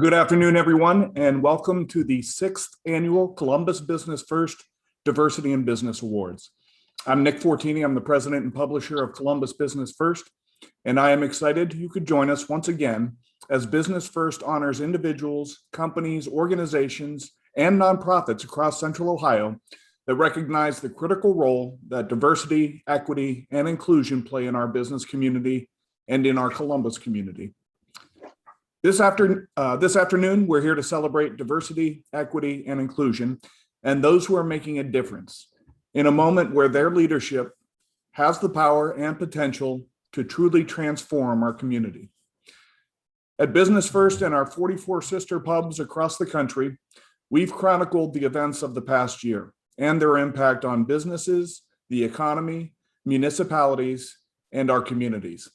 Good afternoon, everyone, and welcome to the 6th Annual Columbus Business First Diversity in Business Awards. I'm Nick Fortini. I'm the president and publisher of Columbus Business First, and I am excited you could join us once again as Business First honors individuals, companies, organizations, and nonprofits across Central Ohio that recognize the critical role that diversity, equity, and inclusion play in our business community and in our Columbus community. This afternoon, we're here to celebrate diversity, equity, and inclusion, and those who are making a difference in a moment where their leadership has the power and potential to truly transform our community. At Business First and our 44 sister pubs across the country, we've chronicled the events of the past year and their impact on businesses, the economy, municipalities, and our communities.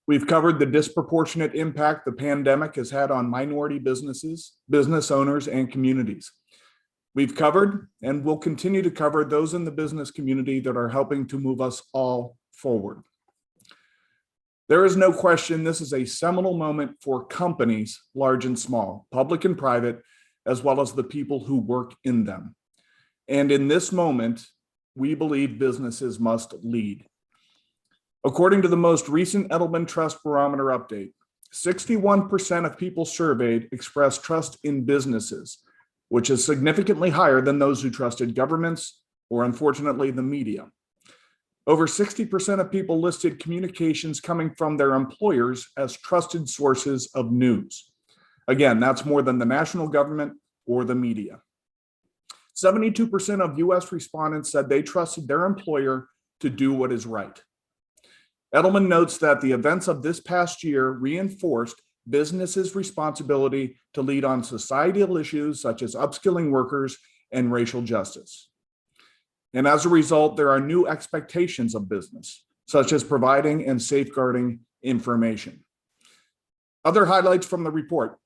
We've covered the disproportionate impact the pandemic has had on minority businesses, business owners, and communities. We've covered and will continue to cover those in the business community that are helping to move us all forward. There is no question this is a seminal moment for companies, large and small, public and private, as well as the people who work in them. And in this moment, we believe businesses must lead. According to the most recent Edelman Trust Barometer update, 61% of people surveyed expressed trust in businesses, which is significantly higher than those who trusted governments or, unfortunately, the media. Over 60% of people listed communications coming from their employers as trusted sources of news. Again, that's more than the national government or the media. 72% of US respondents said they trusted their employer to do what is right. Edelman notes that the events of this past year reinforced businesses' responsibility to lead on societal issues such as upskilling workers and racial justice. And as a result, there are new expectations of business, such as providing and safeguarding information. Other highlights from the report: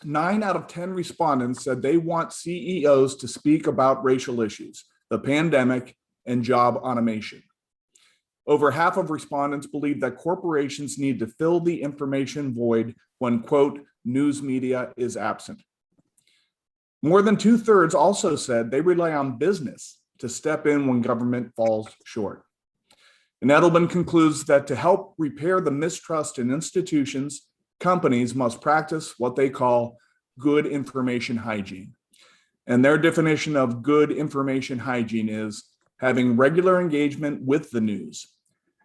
9 out of 10 respondents said they want CEOs to speak about racial issues, the pandemic, and job automation. Over half of respondents believe that corporations need to fill the information void when, quote, news media is absent. More than 2/3 also said they rely on business to step in when government falls short. And Edelman concludes that to help repair the mistrust in institutions, companies must practice what they call good information hygiene. And their definition of good information hygiene is having regular engagement with the news,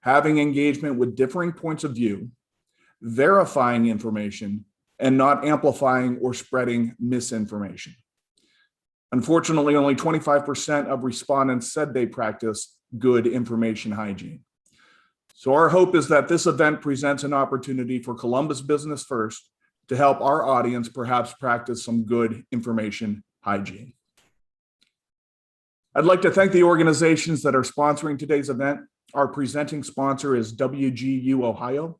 having engagement with differing points of view, verifying information, and not amplifying or spreading misinformation. Unfortunately, only 25% of respondents said they practice good information hygiene. So our hope is that this event presents an opportunity for Columbus Business First to help our audience perhaps practice some good information hygiene. I'd like to thank the organizations that are sponsoring today's event. Our presenting sponsor is WGU Ohio.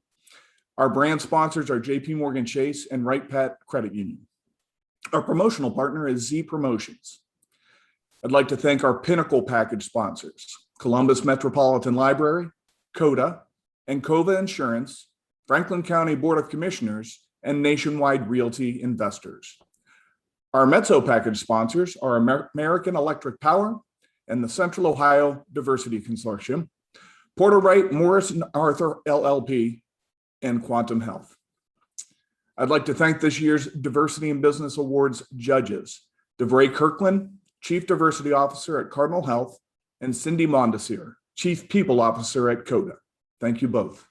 Our brand sponsors are JP Morgan Chase and Wright Pat Credit Union. Our promotional partner is Z Promotions. I'd like to thank our Pinnacle Package sponsors, Columbus Metropolitan Library, CODA, and COVA Insurance, Franklin County Board of Commissioners, and Nationwide Realty Investors. Our Mezzo Package sponsors are American Electric Power and the Central Ohio Diversity Consortium, Porter Wright Morris and Arthur LLP, and Quantum Health. I'd like to thank this year's Diversity in Business Awards judges, DeVray Kirkland, Chief Diversity Officer at Cardinal Health, and Cindy Mondesir, Chief People Officer at CODA. Thank you both.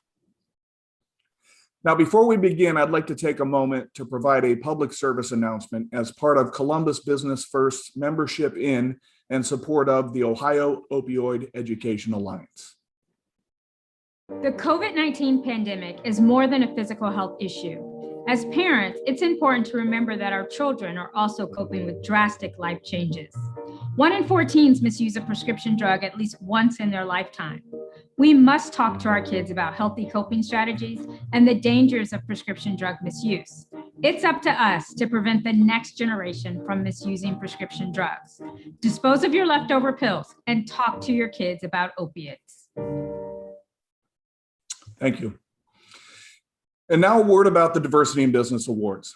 Now, before we begin, I'd like to take a moment to provide a public service announcement as part of Columbus Business First's membership in and support of the Ohio Opioid Education Alliance. The COVID-19 pandemic is more than a physical health issue. As parents, it's important to remember that our children are also coping with drastic life changes. 1 in 4 teens misuse a prescription drug at least once in their lifetime. We must talk to our kids about healthy coping strategies and the dangers of prescription drug misuse. It's up to us to prevent the next generation from misusing prescription drugs. Dispose of your leftover pills and talk to your kids about opiates. Thank you. And now a word about the Diversity in Business Awards.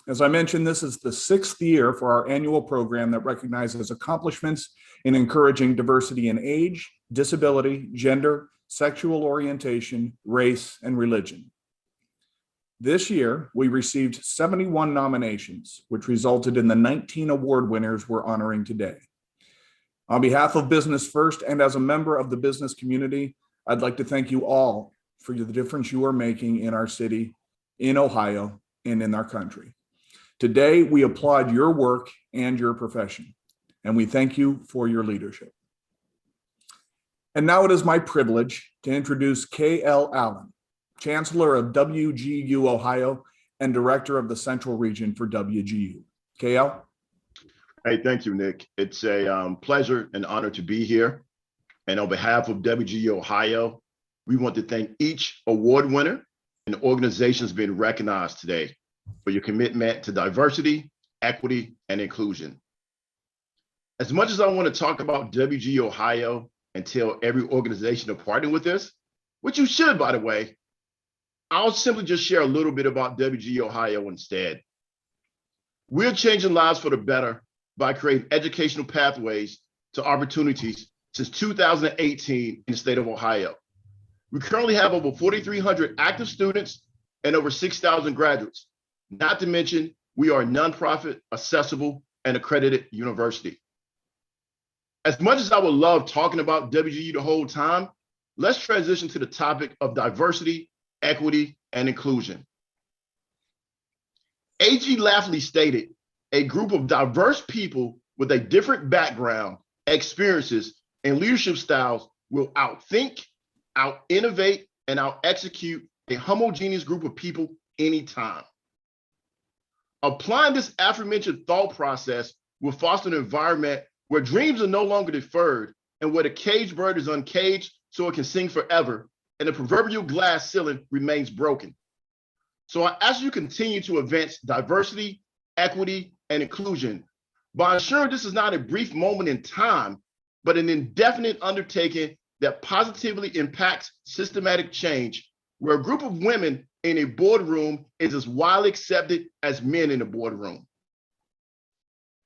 As I mentioned, this is the 6th year for our annual program that recognizes accomplishments in encouraging diversity in age, disability, gender, sexual orientation, race, and religion. This year, we received 71 nominations, which resulted in the 19 award winners we're honoring today. On behalf of Business First and as a member of the business community, I'd like to thank you all for the difference you are making in our city, in Ohio, and in our country. Today, we applaud your work and your profession, and we thank you for your leadership. And now it is my privilege to introduce K.L. Allen, Chancellor of WGU Ohio and Director of the Central Region for WGU. K.L.? Hey, thank you, Nick. It's a pleasure and honor to be here. And on behalf of WGU Ohio, we want to thank each award winner and organizations being recognized today for your commitment to diversity, equity, and inclusion. As much as I want to talk about WGU Ohio and tell every organization to partner with us, which you should, by the way, I'll simply just share a little bit about WGU Ohio instead. We're changing lives for the better by creating educational pathways to opportunities since 2018 in the state of Ohio. We currently have over 4,300 active students and over 6,000 graduates. Not to mention, we are a nonprofit, accessible, and accredited university. As much as I would love talking about WGU the whole time, let's transition to the topic of diversity, equity, and inclusion. A.G. Lafley stated, "A group of diverse people with a different background, experiences, and leadership styles will outthink, out-innovate, and out-execute a homogeneous group of people anytime." Applying this aforementioned thought process will foster an environment where dreams are no longer deferred and where the caged bird is uncaged so it can sing forever and the proverbial glass ceiling remains broken. So I ask you to continue to advance diversity, equity, and inclusion by ensuring this is not a brief moment in time, but an indefinite undertaking that positively impacts systematic change, where a group of women in a boardroom is as widely accepted as men in a boardroom.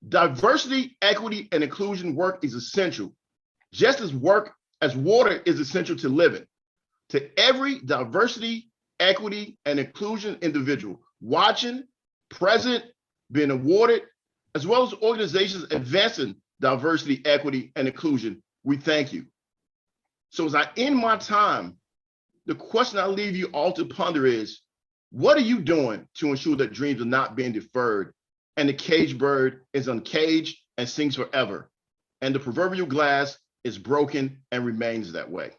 Diversity, equity, and inclusion work is essential, just as water is essential to living. To every diversity, equity, and inclusion individual watching, present, being awarded, as well as organizations advancing diversity, equity, and inclusion, we thank you. So as I end my time, the question I leave you all to ponder is, what are you doing to ensure that dreams are not being deferred and the caged bird is uncaged and sings forever, and the proverbial glass is broken and remains that way?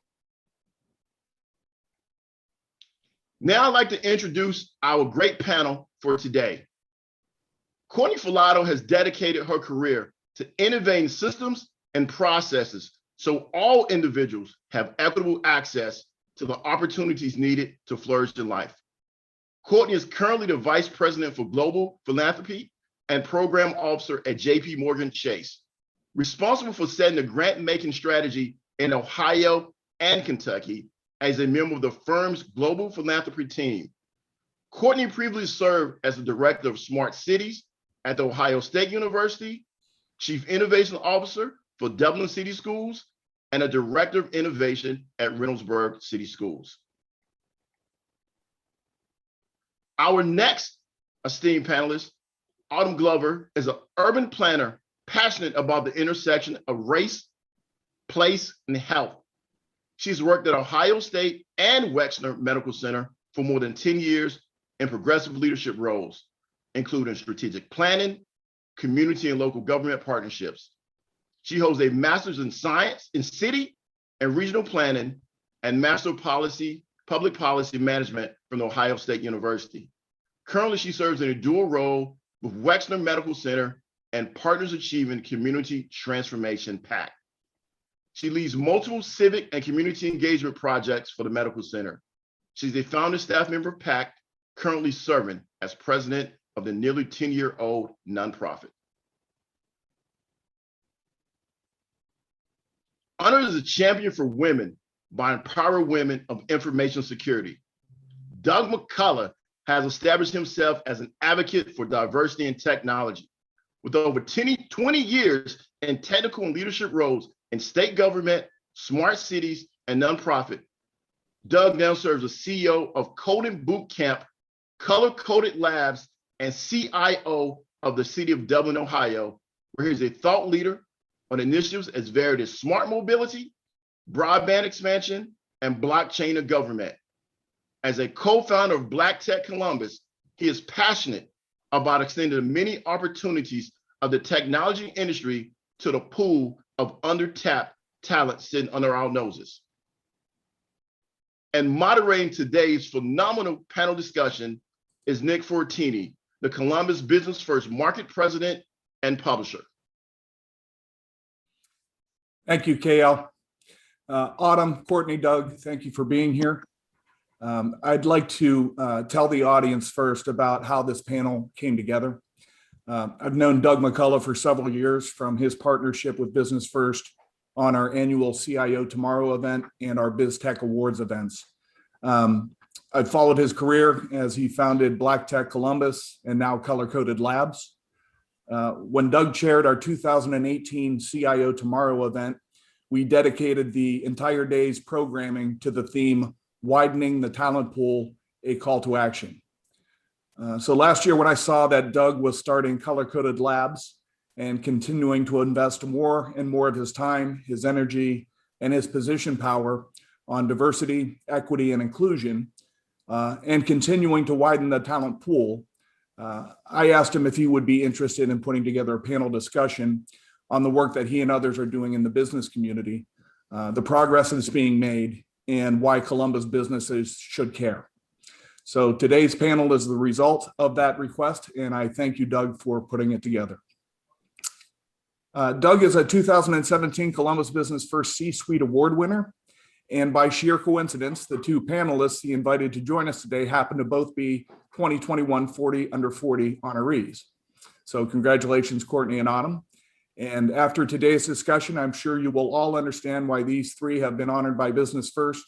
Now I'd like to introduce our great panel for today. Courtney Filato has dedicated her career to innovating systems and processes so all individuals have equitable access to the opportunities needed to flourish in life. Courtney is currently the Vice President for Global Philanthropy and Program Officer at JP Morgan Chase, responsible for setting the grant-making strategy in Ohio and Kentucky as a member of the firm's Global Philanthropy team. Courtney previously served as the Director of Smart Cities at the Ohio State University, Chief Innovation Officer for Dublin City Schools, and a Director of Innovation at Reynoldsburg City Schools. Our next esteemed panelist, Autumn Glover, is an urban planner passionate about the intersection of race, place, and health. She's worked at Ohio State and Wexner Medical Center for more than 10 years in progressive leadership roles, including strategic planning, community and local government partnerships. She holds a master's in science in city and regional planning and master public policy management from the Ohio State University. Currently, she serves in a dual role with Wexner Medical Center and Partners Achieving Community Transformation PAC. She leads multiple civic and community engagement projects for the medical center. She's a founding staff member of PAC, currently serving as president of the nearly 10-year-old nonprofit. Honored as a champion for women by Empower Women of Information Security, Doug McCullough has established himself as an advocate for diversity in technology. With over 20 years in technical and leadership roles in state government, smart cities, and nonprofit, Doug now serves as CEO of Coding Bootcamp, Color Coded Labs, and CIO of the city of Dublin, Ohio, where he's a thought leader on initiatives as varied as smart mobility, broadband expansion, and blockchain of government. As a co-founder of Black Tech Columbus, he is passionate about extending the many opportunities of the technology industry to the pool of undertapped talent sitting under our noses. And moderating today's phenomenal panel discussion is Nick Fortini, the Columbus Business First Market President and Publisher. Thank you, KL. Autumn, Courtney, Doug, thank you for being here. I'd like to tell the audience first about how this panel came together. I've known Doug McCullough for several years from his partnership with Business First on our annual CIO Tomorrow event and our BizTech Awards events. I've followed his career as he founded Black Tech Columbus and now Color Coded Labs. When Doug chaired our 2018 CIO Tomorrow event, we dedicated the entire day's programming to the theme, Widening the Talent Pool, a Call to Action. So last year when I saw that Doug was starting Color Coded Labs and continuing to invest more and more of his time, his energy, and his position power on diversity, equity, and inclusion, and continuing to widen the talent pool, I asked him if he would be interested in putting together a panel discussion on the work that he and others are doing in the business community, the progress that's being made, and why Columbus businesses should care. So today's panel is the result of that request, and I thank you, Doug, for putting it together. Doug is a 2017 Columbus Business First C-Suite Award winner, and by sheer coincidence, the two panelists he invited to join us today happen to both be 2021 40 Under 40 honorees. So congratulations, Courtney and Autumn. And after today's discussion, I'm sure you will all understand why these three have been honored by Business First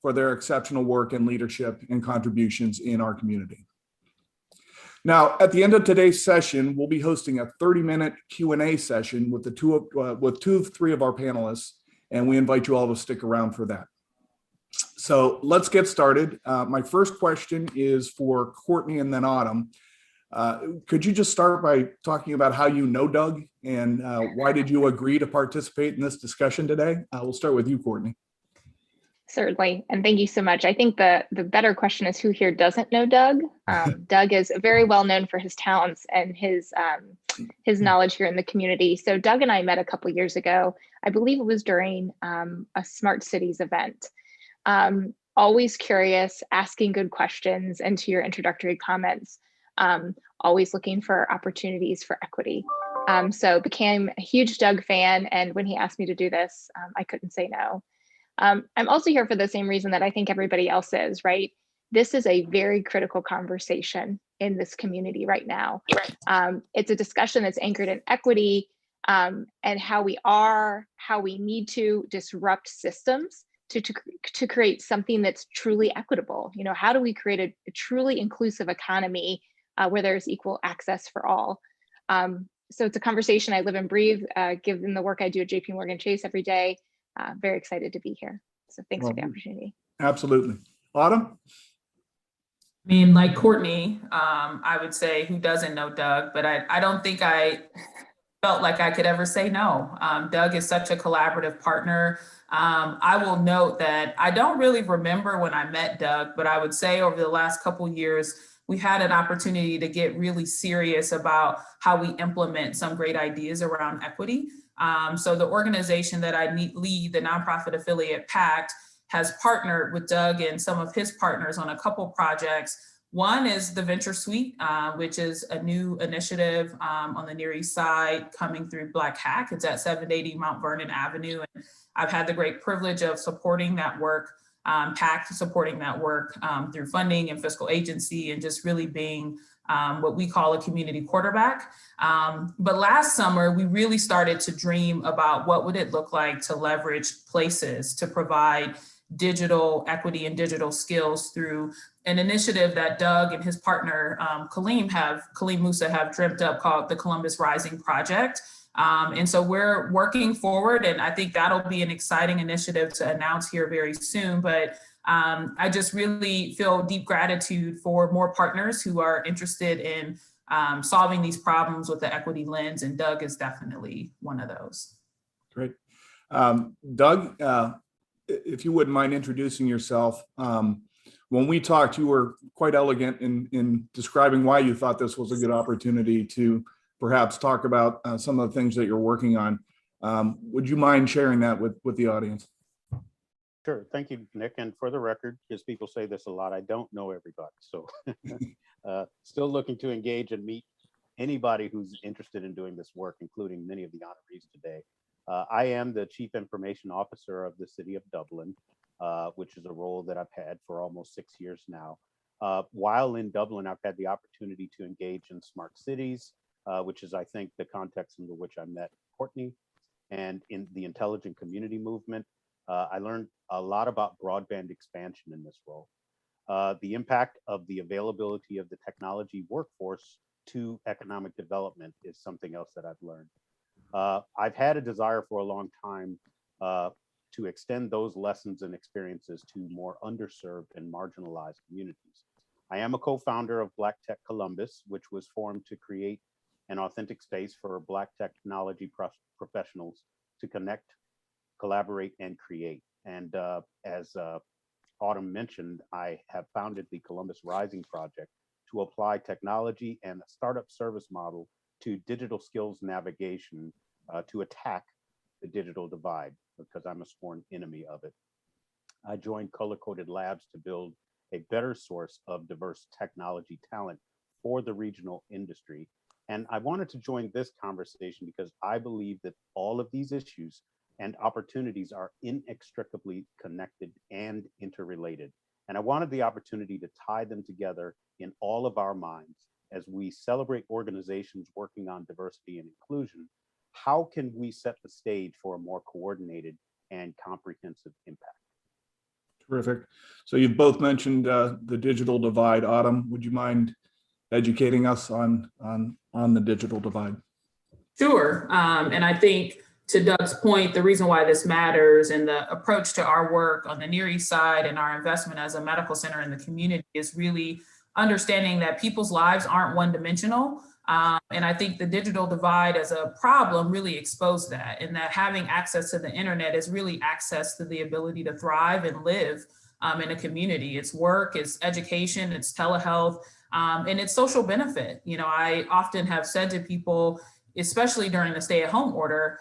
for their exceptional work and leadership and contributions in our community. Now, at the end of today's session, we'll be hosting a 30-minute Q&A session with two of three of our panelists, and we invite you all to stick around for that. So let's get started. My first question is for Courtney and then Autumn. Could you just start by talking about how you know Doug and why did you agree to participate in this discussion today? We'll start with you, Courtney. Certainly, and thank you so much. I think the better question is who here doesn't know Doug? Doug is very well known for his talents and his knowledge here in the community. So Doug and I met a couple years ago. I believe it was during a Smart Cities event. Always curious, asking good questions, and to your introductory comments, always looking for opportunities for equity. So became a huge Doug fan, and when he asked me to do this, I couldn't say no. I'm also here for the same reason that I think everybody else is, right? This is a very critical conversation in this community right now. It's a discussion that's anchored in equity and how we need to disrupt systems to create something that's truly equitable. You know, how do we create a truly inclusive economy where there's equal access for all? So it's a conversation I live and breathe, given the work I do at JP Morgan Chase every day. Very excited to be here. So thanks for the opportunity. Absolutely. Autumn? I mean, like Courtney, I would say who doesn't know Doug, but I don't think I felt like I could ever say no. Doug is such a collaborative partner. I will note that I don't really remember when I met Doug, but I would say over the last couple of years, we had an opportunity to get really serious about how we implement some great ideas around equity. So the organization that I lead, the nonprofit affiliate PACT, has partnered with Doug and some of his partners on a couple projects. One is the Venture Suite, which is a new initiative on the Near East Side coming through Black Hack. It's at 780 Mount Vernon Avenue. And I've had the great privilege of supporting that work, PACT supporting that work through funding and fiscal agency and just really being what we call a community quarterback. But last summer, we really started to dream about what would it look like to leverage places to provide digital equity and digital skills through an initiative that Doug and his partner, Kaleem Musa, have dreamt up called the Columbus Rising Project. And so we're working forward, and I think that'll be an exciting initiative to announce here very soon. But I just really feel deep gratitude for more partners who are interested in solving these problems with the equity lens, and Doug is definitely one of those. Great. Doug, if you wouldn't mind introducing yourself. When we talked, you were quite elegant in describing why you thought this was a good opportunity to perhaps talk about some of the things that you're working on. Would you mind sharing that with the audience? Sure. Thank you, Nick. And for the record, because people say this a lot, I don't know everybody. So still looking to engage and meet anybody who's interested in doing this work, including many of the honorees today. I am the Chief Information Officer of the City of Dublin, which is a role that I've had for almost 6 years now. While in Dublin, I've had the opportunity to engage in smart cities, which is, I think, the context into which I met Courtney, and in the intelligent community movement. I learned a lot about broadband expansion in this role. The impact of the availability of the technology workforce to economic development is something else that I've learned. I've had a desire for a long time to extend those lessons and experiences to more underserved and marginalized communities. I am a co-founder of Black Tech Columbus, which was formed to create an authentic space for Black technology professionals to connect, collaborate, and create. And as Autumn mentioned, I have founded the Columbus Rising Project to apply technology and a startup service model to digital skills navigation to attack the digital divide, because I'm a sworn enemy of it. I joined Color Coded Labs to build a better source of diverse technology talent for the regional industry. And I wanted to join this conversation because I believe that all of these issues and opportunities are inextricably connected and interrelated. And I wanted the opportunity to tie them together in all of our minds as we celebrate organizations working on diversity and inclusion. How can we set the stage for a more coordinated and comprehensive impact? Terrific. So you've both mentioned the digital divide. Autumn, would you mind educating us on the digital divide? Sure. And I think, to Doug's point, the reason why this matters and the approach to our work on the Near East Side and our investment as a medical center in the community is really understanding that people's lives aren't one-dimensional. And I think the digital divide as a problem really exposed that, and that having access to the internet is really access to the ability to thrive and live in a community. It's work, it's education, it's telehealth, and it's social benefit. You know, I often have said to people, especially during the stay-at-home order,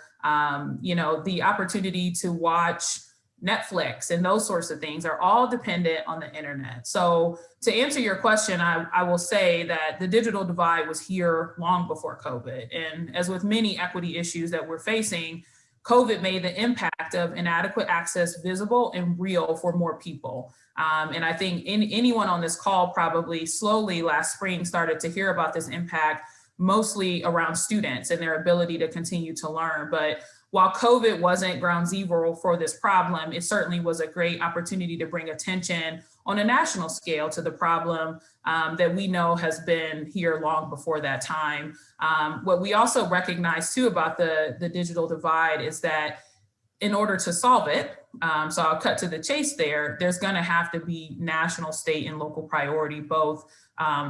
you know, the opportunity to watch Netflix and those sorts of things are all dependent on the internet. So to answer your question, I will say that the digital divide was here long before COVID. And as with many equity issues that we're facing, COVID made the impact of inadequate access visible and real for more people. And I think anyone on this call probably slowly last spring started to hear about this impact, mostly around students and their ability to continue to learn. But while COVID wasn't ground zero for this problem, it certainly was a great opportunity to bring attention on a national scale to the problem that we know has been here long before that time. What we also recognize too about the digital divide is that in order to solve it, so I'll cut to the chase there, there's gonna have to be national, state, and local priority, both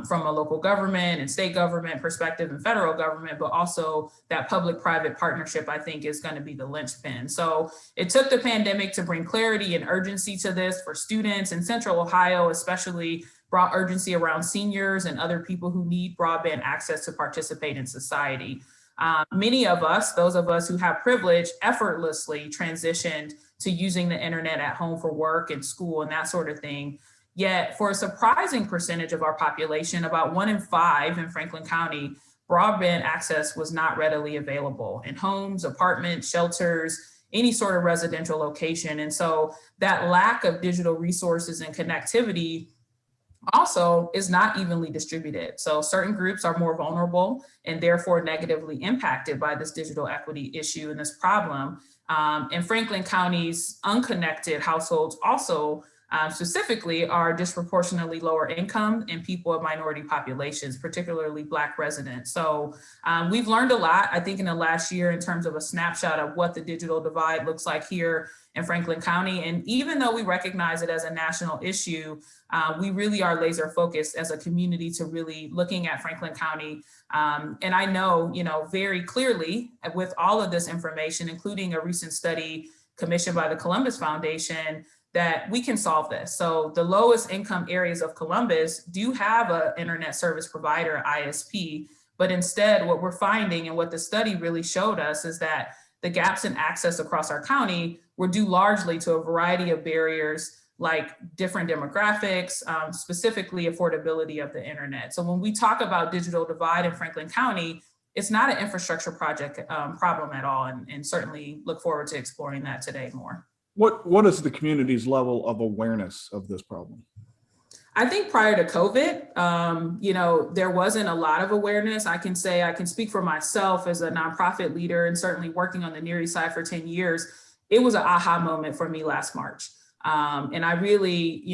from a local government and state government perspective and federal government, but also that public-private partnership, I think, is gonna be the linchpin. So it took the pandemic to bring clarity and urgency to this for students in Central Ohio, especially brought urgency around seniors and other people who need broadband access to participate in society. Many of us, those of us who have privilege, effortlessly transitioned to using the internet at home for work and school and that sort of thing. Yet for a surprising percentage of our population, about 1 in 5 in Franklin County, broadband access was not readily available in homes, apartments, shelters, any sort of residential location. And so that lack of digital resources and connectivity also is not evenly distributed. So certain groups are more vulnerable and therefore negatively impacted by this digital equity issue and this problem. And Franklin County's unconnected households also specifically are disproportionately lower income and people of minority populations, particularly Black residents. So we've learned a lot, I think, in the last year in terms of a snapshot of what the digital divide looks like here in Franklin County. And even though we recognize it as a national issue, we really are laser focused as a community to really looking at Franklin County. And I know, very clearly with all of this information, including a recent study commissioned by the Columbus Foundation, that we can solve this. So the lowest income areas of Columbus do have an internet service provider, ISP, but instead what we're finding and what the study really showed us is that the gaps in access across our county were due largely to a variety of barriers like different demographics, specifically affordability of the internet. So when we talk about digital divide in Franklin County, it's not an infrastructure project problem at all, and certainly look forward to exploring that today more. What is the community's level of awareness of this problem? I think prior to COVID, there wasn't a lot of awareness. I can speak for myself as a nonprofit leader and certainly working on the Near East Side for 10 years. It was an aha moment for me last March. And I really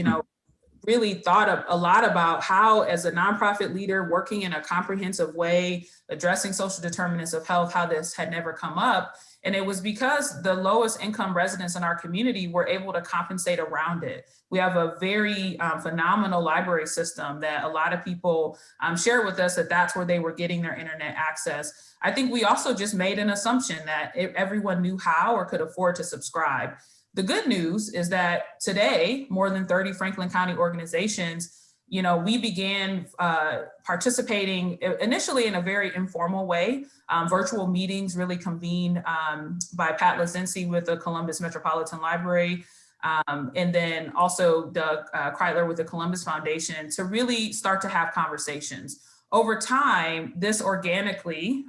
thought a lot about how, as a nonprofit leader working in a comprehensive way, addressing social determinants of health, how this had never come up. And it was because the lowest income residents in our community were able to compensate around it. We have a very phenomenal library system that a lot of people share with us that that's where they were getting their internet access. I think we also just made an assumption that everyone knew how or could afford to subscribe. The good news is that today, more than 30 Franklin County organizations, we began participating initially in a very informal way. Virtual meetings really convened by Pat Lizenci with the Columbus Metropolitan Library, and then also Doug Kreitler with the Columbus Foundation to really start to have conversations. Over time, this organically,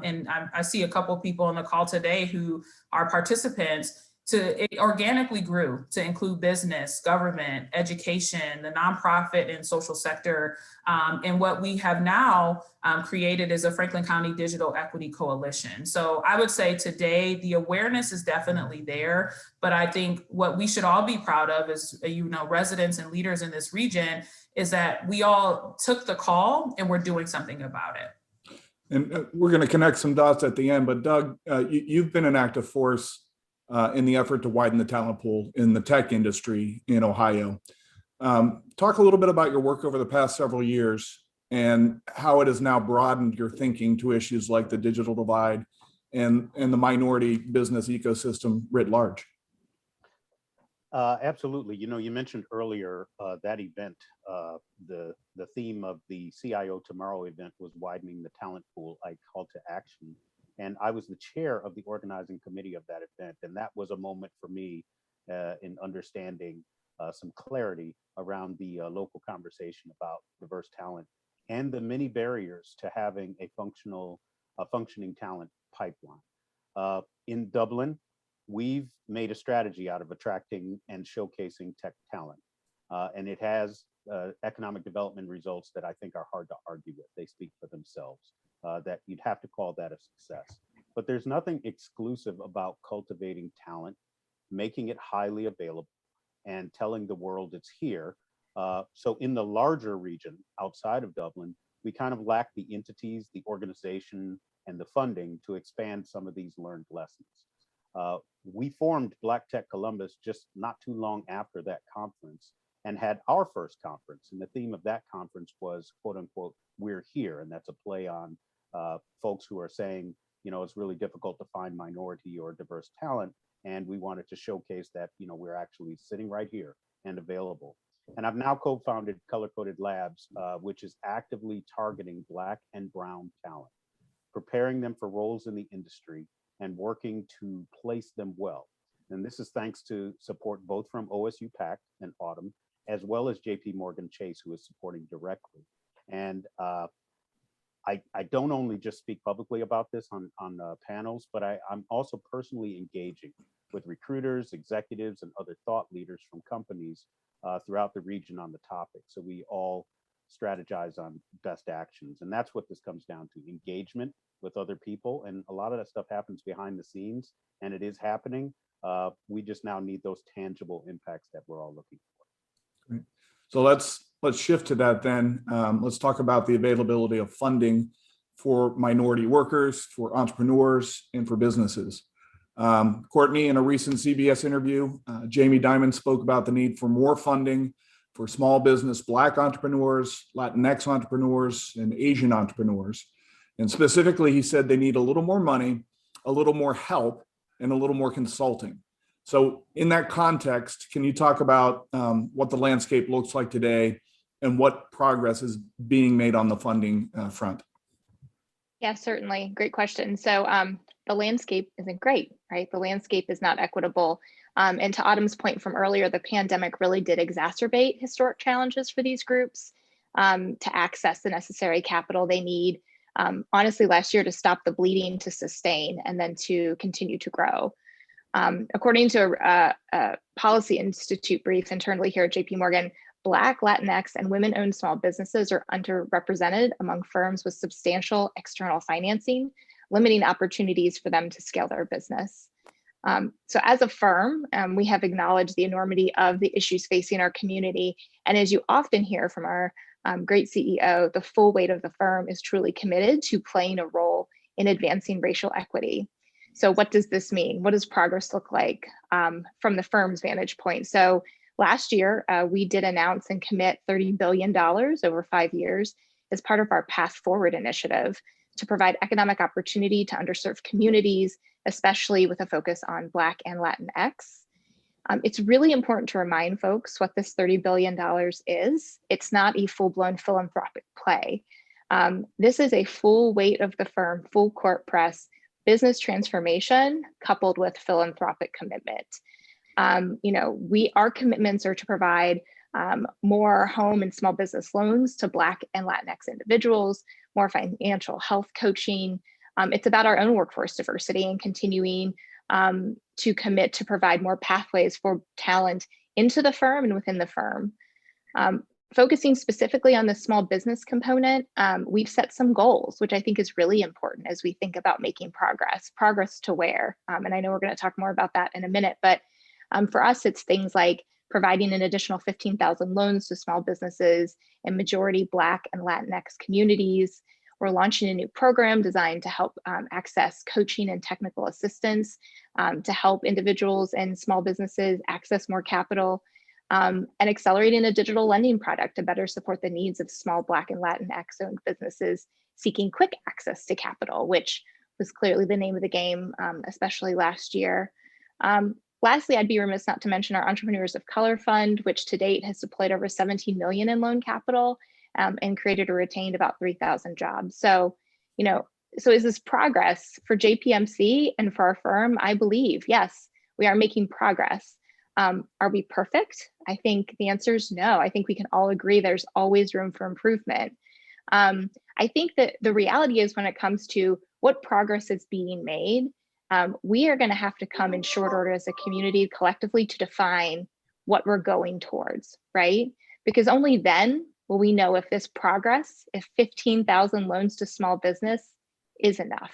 and I see a couple people on the call today who are participants, it organically grew to include business, government, education, the nonprofit and social sector. And what we have now created is a Franklin County Digital Equity Coalition. So I would say today, the awareness is definitely there, but I think what we should all be proud of as residents and leaders in this region is that we all took the call and we're doing something about it. And we're going to connect some dots at the end, but Doug, you've been an active force in the effort to widen the talent pool in the tech industry in Ohio. Talk a little bit about your work over the past several years and how it has now broadened your thinking to issues like the digital divide and the minority business ecosystem writ large. Absolutely. You mentioned earlier that event, the theme of the CIO Tomorrow event was widening the talent pool, I called to action. And I was the chair of the organizing committee of that event. And that was a moment for me in understanding some clarity around the local conversation about diverse talent and the many barriers to having a functioning talent pipeline. In Dublin, we've made a strategy out of attracting and showcasing tech talent. And it has economic development results that I think are hard to argue with. They speak for themselves. That you'd have to call that a success. But there's nothing exclusive about cultivating talent, making it highly available, and telling the world it's here. So in the larger region outside of Dublin, we kind of lack the entities, the organization, and the funding to expand some of these learned lessons. We formed Black Tech Columbus just not too long after that conference and had our first conference. And the theme of that conference was, quote unquote, "We're here." And that's a play on folks who are saying, it's really difficult to find minority or diverse talent. And we wanted to showcase that, we're actually sitting right here and available. And I've now co-founded Color Coded Labs, which is actively targeting Black and Brown talent, preparing them for roles in the industry and working to place them well. And this is thanks to support both from OSU PAC and Autumn, as well as JP Morgan Chase, who is supporting directly. And I don't only just speak publicly about this on panels, but I'm also personally engaging with recruiters, executives, and other thought leaders from companies throughout the region on the topic. So we all strategize on best actions. And that's what this comes down to, engagement with other people. And a lot of that stuff happens behind the scenes, and it is happening. We just now need those tangible impacts that we're all looking for. Great. So let's shift to that then. Let's talk about the availability of funding for minority workers, for entrepreneurs, and for businesses. Courtney, in a recent CBS interview, Jamie Dimon spoke about the need for more funding for small business Black entrepreneurs, Latinx entrepreneurs, and Asian entrepreneurs. And specifically, he said they need a little more money, a little more help, and a little more consulting. So in that context, can you talk about what the landscape looks like today and what progress is being made on the funding front? Yeah, certainly. Great question. So the landscape isn't great, right? The landscape is not equitable. And to Autumn's point from earlier, the pandemic really did exacerbate historic challenges for these groups to access the necessary capital they need. Honestly, last year to stop the bleeding, to sustain, and then to continue to grow. According to a Policy Institute brief internally here at JP Morgan, Black, Latinx, and women-owned small businesses are underrepresented among firms with substantial external financing, limiting opportunities for them to scale their business. So as a firm, we have acknowledged the enormity of the issues facing our community. And as you often hear from our great CEO, the full weight of the firm is truly committed to playing a role in advancing racial equity. So what does this mean? What does progress look like from the firm's vantage point? So last year, we did announce and commit $30 billion over 5 years as part of our Path Forward initiative to provide economic opportunity to underserved communities, especially with a focus on Black and Latinx. It's really important to remind folks what this $30 billion is. It's not a full-blown philanthropic play. This is a full weight of the firm, full court press, business transformation coupled with philanthropic commitment. Our commitments are to provide more home and small business loans to Black and Latinx individuals, more financial health coaching. It's about our own workforce diversity and continuing to commit to provide more pathways for talent into the firm and within the firm. Focusing specifically on the small business component, we've set some goals, which I think is really important as we think about making progress. Progress to where? And I know we're going to talk more about that in a minute, but for us, it's things like providing an additional 15,000 loans to small businesses in majority Black and Latinx communities. We're launching a new program designed to help access coaching and technical assistance to help individuals and small businesses access more capital, and accelerating a digital lending product to better support the needs of small Black and Latinx owned businesses seeking quick access to capital, which was clearly the name of the game, especially last year. Lastly, I'd be remiss not to mention our Entrepreneurs of Color Fund, which to date has deployed over 17 million in loan capital and created or retained about 3,000 jobs. So is this progress for JPMC and for our firm? I believe, yes, we are making progress. Are we perfect? I think the answer is no. I think we can all agree there's always room for improvement. I think that the reality is when it comes to what progress is being made, we are going to have to come in short order as a community collectively to define what we're going towards, right? Because only then will we know if this progress, if 15,000 loans to small business is enough.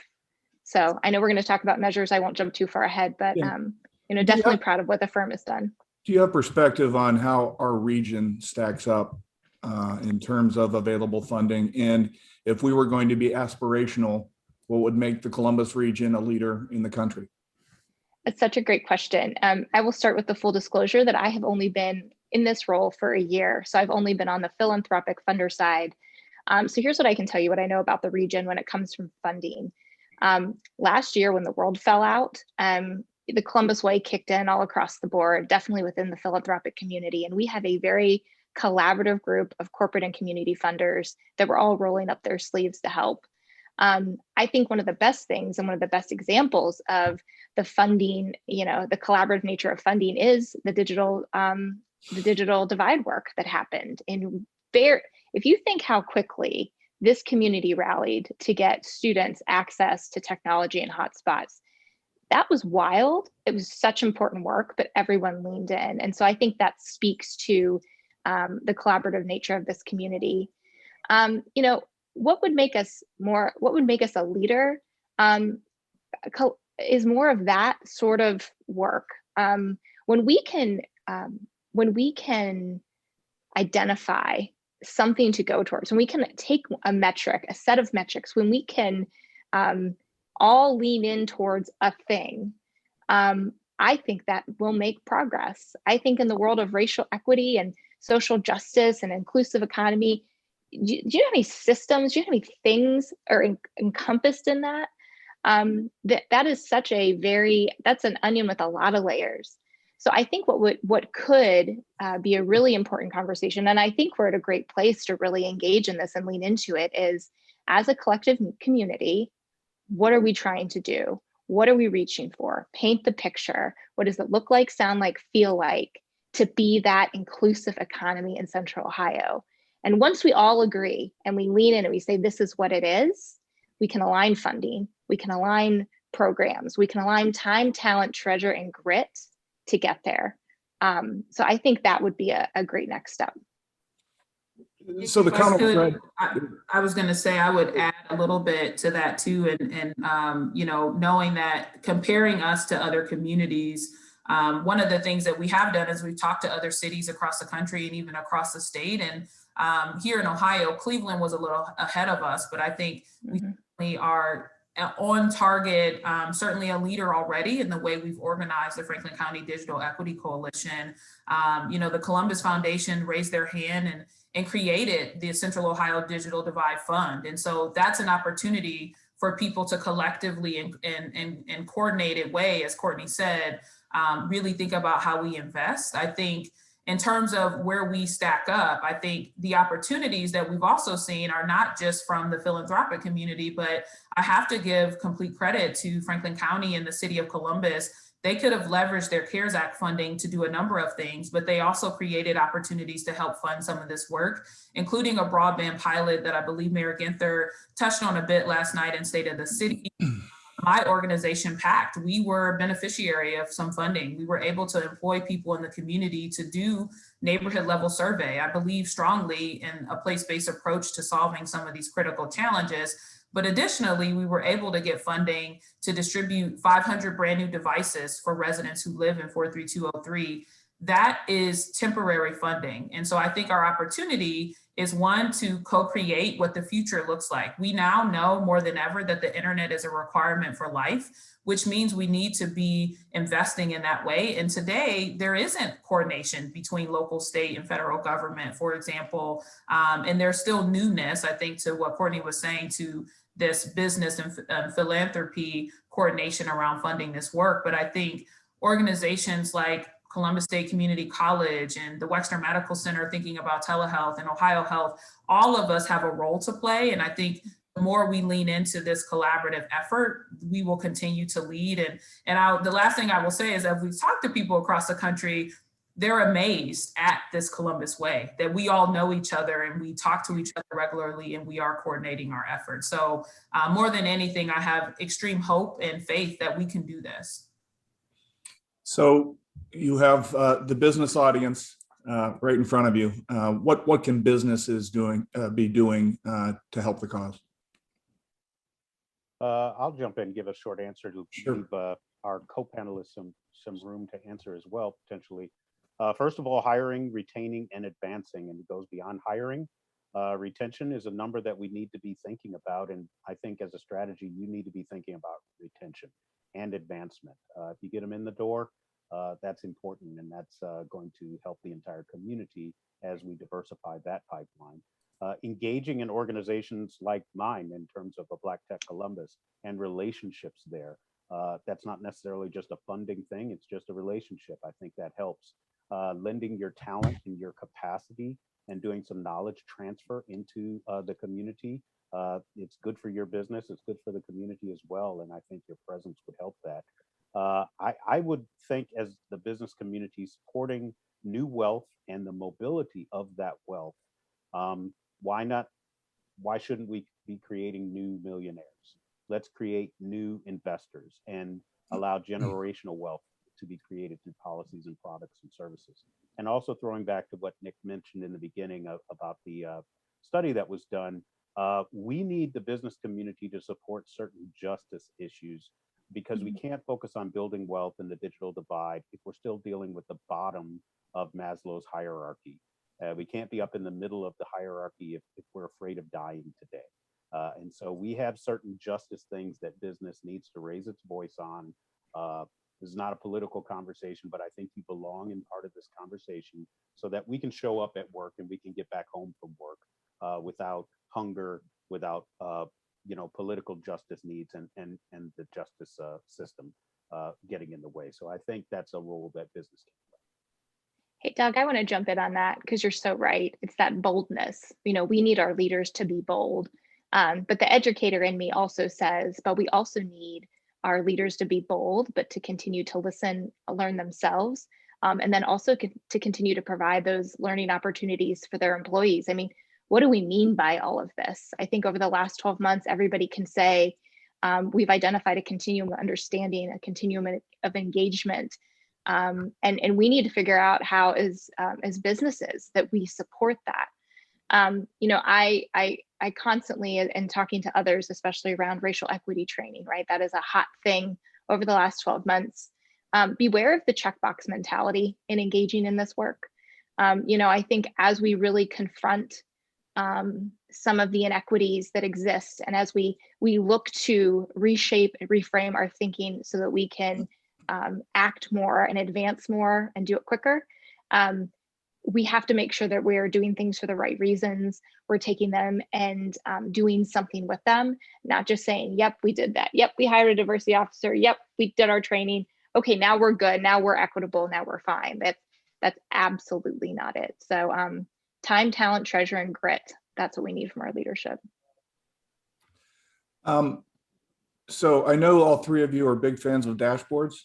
So I know we're going to talk about measures. I won't jump too far ahead, but definitely proud of what the firm has done. Do you have perspective on how our region stacks up in terms of available funding? And if we were going to be aspirational, what would make the Columbus region a leader in the country? It's such a great question. I will start with the full disclosure that I have only been in this role for a year. So I've only been on the philanthropic funder side. So here's what I can tell you, what I know about the region when it comes from funding. Last year, when the world fell out, the Columbus Way kicked in all across the board, definitely within the philanthropic community. And we have a very collaborative group of corporate and community funders that were all rolling up their sleeves to help. I think one of the best things and one of the best examples of the funding, the collaborative nature of funding is the digital divide work that happened. If you think how quickly this community rallied to get students access to technology and hotspots, that was wild. It was such important work, but everyone leaned in. And so I think that speaks to the collaborative nature of this community. You know, what would make us a leader is more of that sort of work. When we can identify something to go towards, when we can take a metric, a set of metrics, when we can all lean in towards a thing, I think that will make progress. I think in the world of racial equity and social justice and inclusive economy, do you know how many systems, do you know how many things are encompassed in that? That is that's an onion with a lot of layers. So I think what could be a really important conversation, and I think we're at a great place to really engage in this and lean into it, is as a collective community, what are we trying to do? What are we reaching for? Paint the picture. What does it look like, sound like, feel like to be that inclusive economy in Central Ohio? And once we all agree and we lean in and we say, this is what it is, we can align funding, we can align programs, we can align time, talent, treasure, and grit to get there. So I think that would be a great next step. So the counter, I was going to say I would add a little bit to that too, and you know, knowing that comparing us to other communities, one of the things that we have done is we've talked to other cities across the country and even across the state. And here in Ohio, Cleveland was a little ahead of us, but I think we certainly are on target, certainly a leader already in the way we've organized the Franklin County Digital Equity Coalition. You know, the Columbus Foundation raised their hand and created the Central Ohio Digital Divide Fund. And so that's an opportunity for people to collectively in coordinated way, as Courtney said, really think about how we invest. I think in terms of where we stack up, I think the opportunities that we've also seen are not just from the philanthropic community, but I have to give complete credit to Franklin County and the city of Columbus. They could have leveraged their CARES Act funding to do a number of things, but they also created opportunities to help fund some of this work, including a broadband pilot that I believe Mayor Ginther touched on a bit last night in State of the City. My organization, PACT, we were a beneficiary of some funding. We were able to employ people in the community to do neighborhood level survey. I believe strongly in a place-based approach to solving some of these critical challenges. But additionally, we were able to get funding to distribute 500 brand new devices for residents who live in 43203. That is temporary funding. And so I think our opportunity is one, to co-create what the future looks like. We now know more than ever that the internet is a requirement for life, which means we need to be investing in that way. And today there isn't coordination between local, state, and federal government, for example. And there's still newness, I think, to what Courtney was saying, to this business and philanthropy coordination around funding this work. But I think organizations like Columbus State Community College and the Wexner Medical Center thinking about telehealth and Ohio Health, all of us have a role to play. And I think the more we lean into this collaborative effort, we will continue to lead. And the last thing I will say is that we've talked to people across the country, they're amazed at this Columbus way, that we all know each other and we talk to each other regularly and we are coordinating our efforts. So more than anything, I have extreme hope and faith that we can do this. So you have the business audience right in front of you. What can businesses be doing to help the cause? I'll jump in and give a short answer to Sure. leave our co-panelists some room to answer as well, potentially. First of all, hiring, retaining, and advancing, and it goes beyond hiring. Retention is a number that we need to be thinking about, and I think as a strategy, you need to be thinking about retention and advancement. If you get them in the door, that's important, and that's going to help the entire community as we diversify that pipeline. Engaging in organizations like mine in terms of a Black Tech Columbus and relationships there. That's not necessarily just a funding thing, it's just a relationship. I think that helps. Lending your talent and your capacity and doing some knowledge transfer into the community. It's good for your business, it's good for the community as well, and I think your presence would help that. I would think as the business community supporting new wealth and the mobility of that wealth, why shouldn't we be creating new millionaires? Let's create new investors. And allow generational wealth to be created through policies and products and services. And also throwing back to what Nick mentioned in the beginning about the study that was done, we need the business community to support certain justice issues, because we can't focus on building wealth in the digital divide if we're still dealing with the bottom of Maslow's hierarchy. We can't be up in the middle of the hierarchy if we're afraid of dying today. And so we have certain justice things that business needs to raise its voice on. This is not a political conversation, but I think you belong in part of this conversation so that we can show up at work and we can get back home from work without hunger, without political justice needs and the justice system getting in the way. So I think that's a role that business can play. Hey, Doug, I want to jump in on that because you're so right. It's that boldness. We need our leaders to be bold. But the educator in me also says, but we also need our leaders to be bold, but to continue to listen, learn themselves, and then also to continue to provide those learning opportunities for their employees. I mean, what do we mean by all of this? I think over the last 12 months, everybody can say we've identified a continuum of understanding, a continuum of engagement, and we need to figure out how, as businesses, that we support that. I constantly, in talking to others, especially around racial equity training, right? That is a hot thing over the last 12 months. Beware of the checkbox mentality in engaging in this work. I think as we really confront some of the inequities that exist, and as we look to reshape and reframe our thinking so that we can act more and advance more and do it quicker, we have to make sure that we're doing things for the right reasons. We're taking them and doing something with them, not just saying, yep, we did that. Yep, we hired a diversity officer. Yep, we did our training. Okay, now we're good. Now we're equitable. Now we're fine. That's absolutely not it. So time, talent, treasure, and grit. That's what we need from our leadership. So I know all three of you are big fans of dashboards.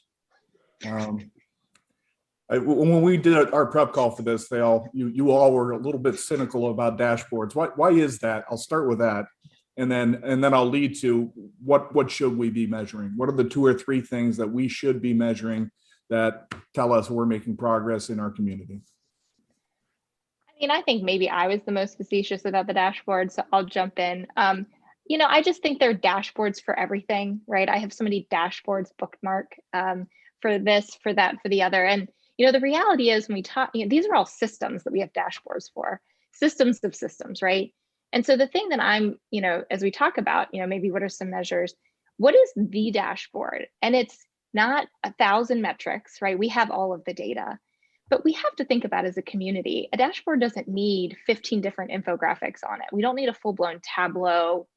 When we did our prep call for this, you all were a little bit cynical about dashboards. Why is that? I'll start with that, and then I'll lead to what should we be measuring? What are the 2 or 3 things that we should be measuring that tell us we're making progress in our community? I think maybe I was the most facetious about the dashboard, so I'll jump in. I just think they're dashboards for everything, right? I have so many dashboards bookmarked for this, for that, for the other. And the reality is when we talk, these are all systems that we have dashboards for, systems of systems, right? And so the thing that I'm, as we talk about, maybe what are some measures, what is the dashboard? And it's not 1,000 metrics, right? We have all of the data, but we have to think about as a community, a dashboard doesn't need 15 different infographics on it. We don't need a full-blown Tableau,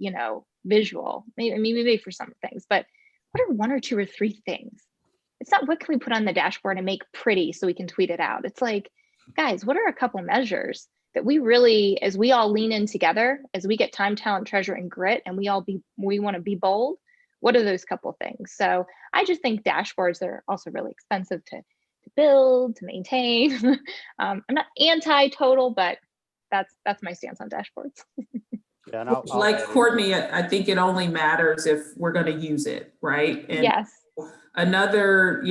visual, maybe for some things, but what are 1 or 2 or 3 things? It's not what can we put on the dashboard and make pretty so we can tweet it out. It's like, guys, what are a couple measures that we really, as we all lean in together, as we get time, talent, treasure, and grit, and we want to be bold, what are those couple things? So I just think dashboards are also really expensive to build, to maintain. I'm not anti-total, but that's my stance on dashboards. Yeah, and like Courtney, I think it only matters if we're going to use it, right? And yes. Another,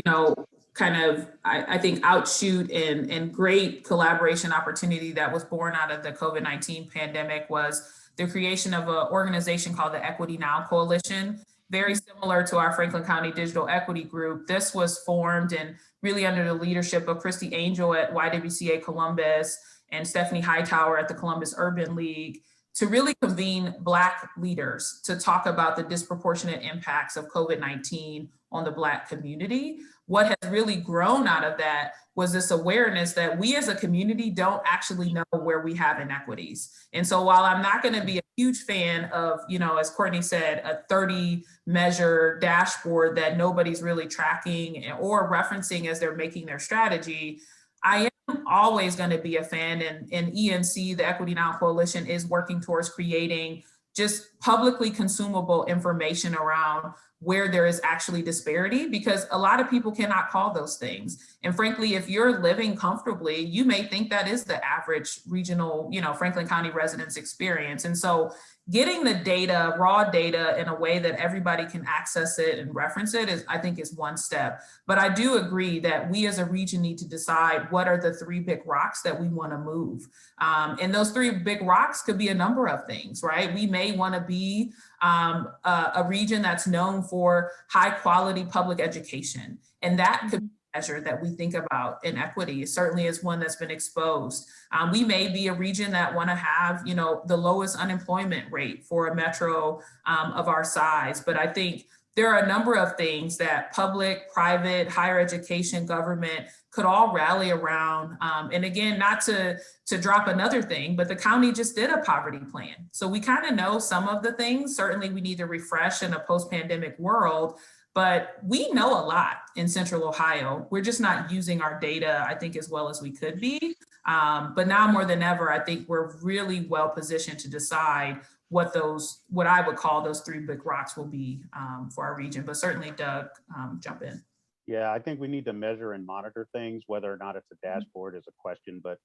kind of, I think, outshoot and great collaboration opportunity that was born out of the COVID-19 pandemic was the creation of an organization called the Equity Now Coalition, very similar to our Franklin County Digital Equity Group. This was formed and really under the leadership of Christy Angel at YWCA Columbus and Stephanie Hightower at the Columbus Urban League to really convene Black leaders to talk about the disproportionate impacts of COVID-19 on the Black community. What has really grown out of that was this awareness that we as a community don't actually know where we have inequities. And so while I'm not going to be a huge fan of, as Courtney said, a 30 measure dashboard that nobody's really tracking or referencing as they're making their strategy, I am always going to be a fan, and ENC, the Equity Now Coalition, is working towards creating just publicly consumable information around where there is actually disparity, because a lot of people cannot call those things. And frankly, if you're living comfortably, you may think that is the average regional, Franklin County residents experience. And so getting the data, raw data, in a way that everybody can access it and reference it I think is one step. But I do agree that we as a region need to decide what are the 3 big rocks that we want to move. And those 3 big rocks could be a number of things, right? We may want to be a region that's known for high quality public education. And that could be a measure that we think about. Inequity certainly is one that's been exposed. We may be a region that want to have, the lowest unemployment rate for a metro of our size. But I think there are a number of things that public, private, higher education, government could all rally around. And again, not to drop another thing, but the county just did a poverty plan. So we kind of know some of the things. Certainly we need to refresh in a post-pandemic world, but we know a lot in Central Ohio. We're just not using our data, I think, as well as we could be. But now more than ever, I think we're really well positioned to decide what I would call those 3 big rocks will be for our region. But certainly, Doug, jump in. Yeah, I think we need to measure and monitor things. Whether or not it's a dashboard is a question, but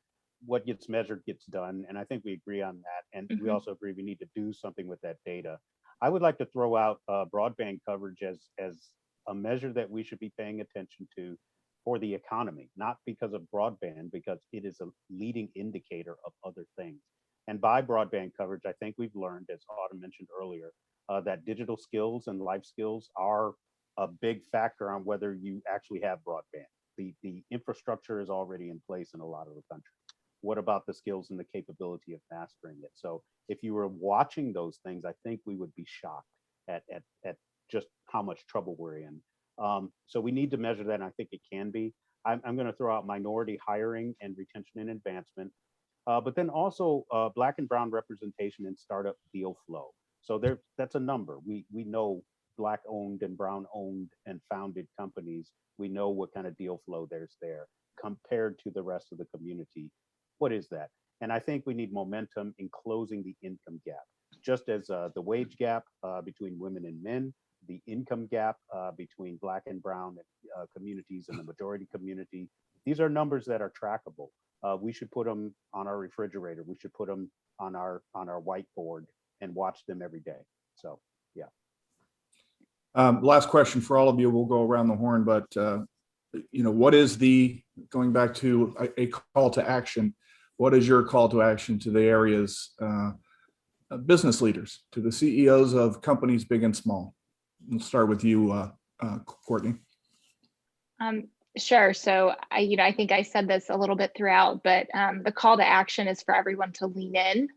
what gets measured gets done. And I think we agree on that. And we also agree we need to do something with that data. I would like to throw out broadband coverage as a measure that we should be paying attention to for the economy, not because of broadband, because it is a leading indicator of other things. And by broadband coverage, I think we've learned, as Autumn mentioned earlier, that digital skills and life skills are a big factor on whether you actually have broadband. The infrastructure is already in place in a lot of the country. What about the skills and the capability of mastering it? So if you were watching those things, I think we would be shocked at just how much trouble we're in. So we need to measure that, and I think it can be. I'm going to throw out minority hiring and retention and advancement, but then also Black and Brown representation in startup deal flow. So that's a number. We know Black owned and Brown owned and founded companies. We know what kind of deal flow there's there compared to the rest of the community. What is that? And I think we need momentum in closing the income gap, just as the wage gap between women and men, the income gap between Black and Brown communities and the majority community. These are numbers that are trackable. We should put them on our refrigerator. We should put them on our whiteboard and watch them every day. So, yeah. Last question for all of you. We'll go around the horn, but what is going back to a call to action? What is your call to action to the area's business leaders, to the CEOs of companies big and small? We'll start with you, Courtney. Sure. So I think I said this a little bit throughout, but the call to action is for everyone to lean in.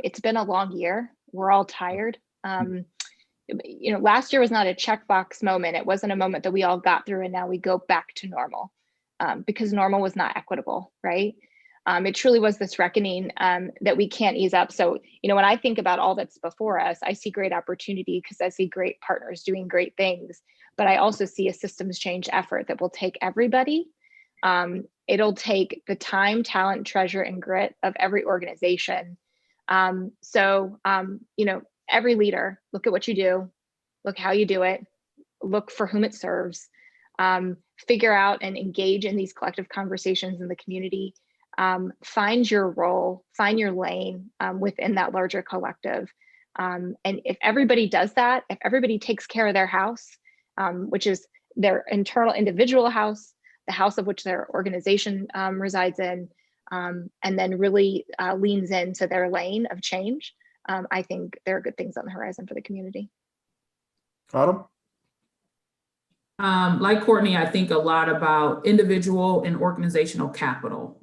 It's been a long year. We're all tired. Last year was not a checkbox moment. It wasn't a moment that we all got through and now we go back to normal, because normal was not equitable, right? It truly was this reckoning that we can't ease up. So, when I think about all that's before us, I see great opportunity because I see great partners doing great things, but I also see a systems change effort that will take everybody. It'll take the time, talent, treasure, and grit of every organization. Every leader, look at what you do, look how you do it, look for whom it serves, figure out and engage in these collective conversations in the community. Find your role, find your lane within that larger collective. And if everybody does that, if everybody takes care of their house, which is their internal individual house, the house of which their organization resides in, and then really leans into their lane of change, I think there are good things on the horizon for the community. Autumn? Like Courtney, I think a lot about individual and organizational capital.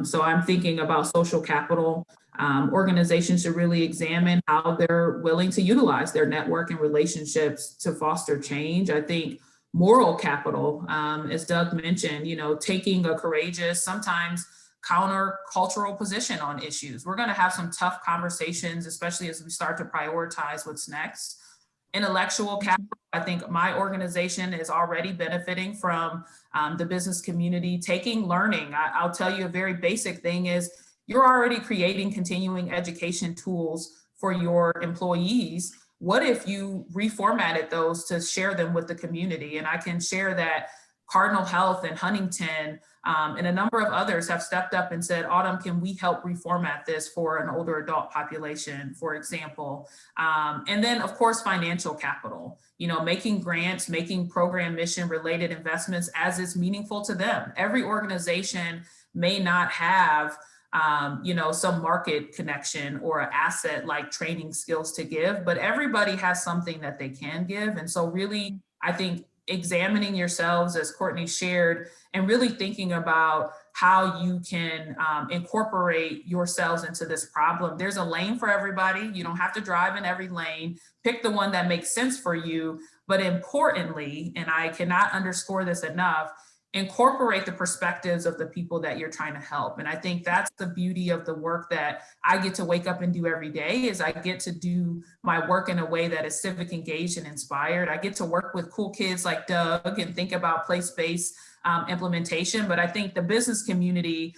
So I'm thinking about social capital. Organizations should really examine how they're willing to utilize their network and relationships to foster change. I think moral capital, as Doug mentioned, taking a courageous, sometimes counter-cultural position on issues. We're going to have some tough conversations, especially as we start to prioritize what's next. Intellectual capital, I think my organization is already benefiting from the business community taking learning. I'll tell you a very basic thing is you're already creating continuing education tools for your employees. what if you reformatted those to share them with the community? And I can share that Cardinal Health and Huntington and a number of others have stepped up and said, Autumn, can we help reformat this for an older adult population, for example? And then, of course, financial capital, making grants, making program mission related investments as is meaningful to them. Every organization may not have some market connection or an asset like training skills to give, but everybody has something that they can give. And so really, I think examining yourselves, as Courtney shared, and really thinking about how you can incorporate yourselves into this problem. There's a lane for everybody. You don't have to drive in every lane. Pick the one that makes sense for you. But importantly, and I cannot underscore this enough, incorporate the perspectives of the people that you're trying to help. And I think that's the beauty of the work that I get to wake up and do every day, is I get to do my work in a way that is civic engaged and inspired. I get to work with cool kids like Doug and think about place-based implementation. But I think the business community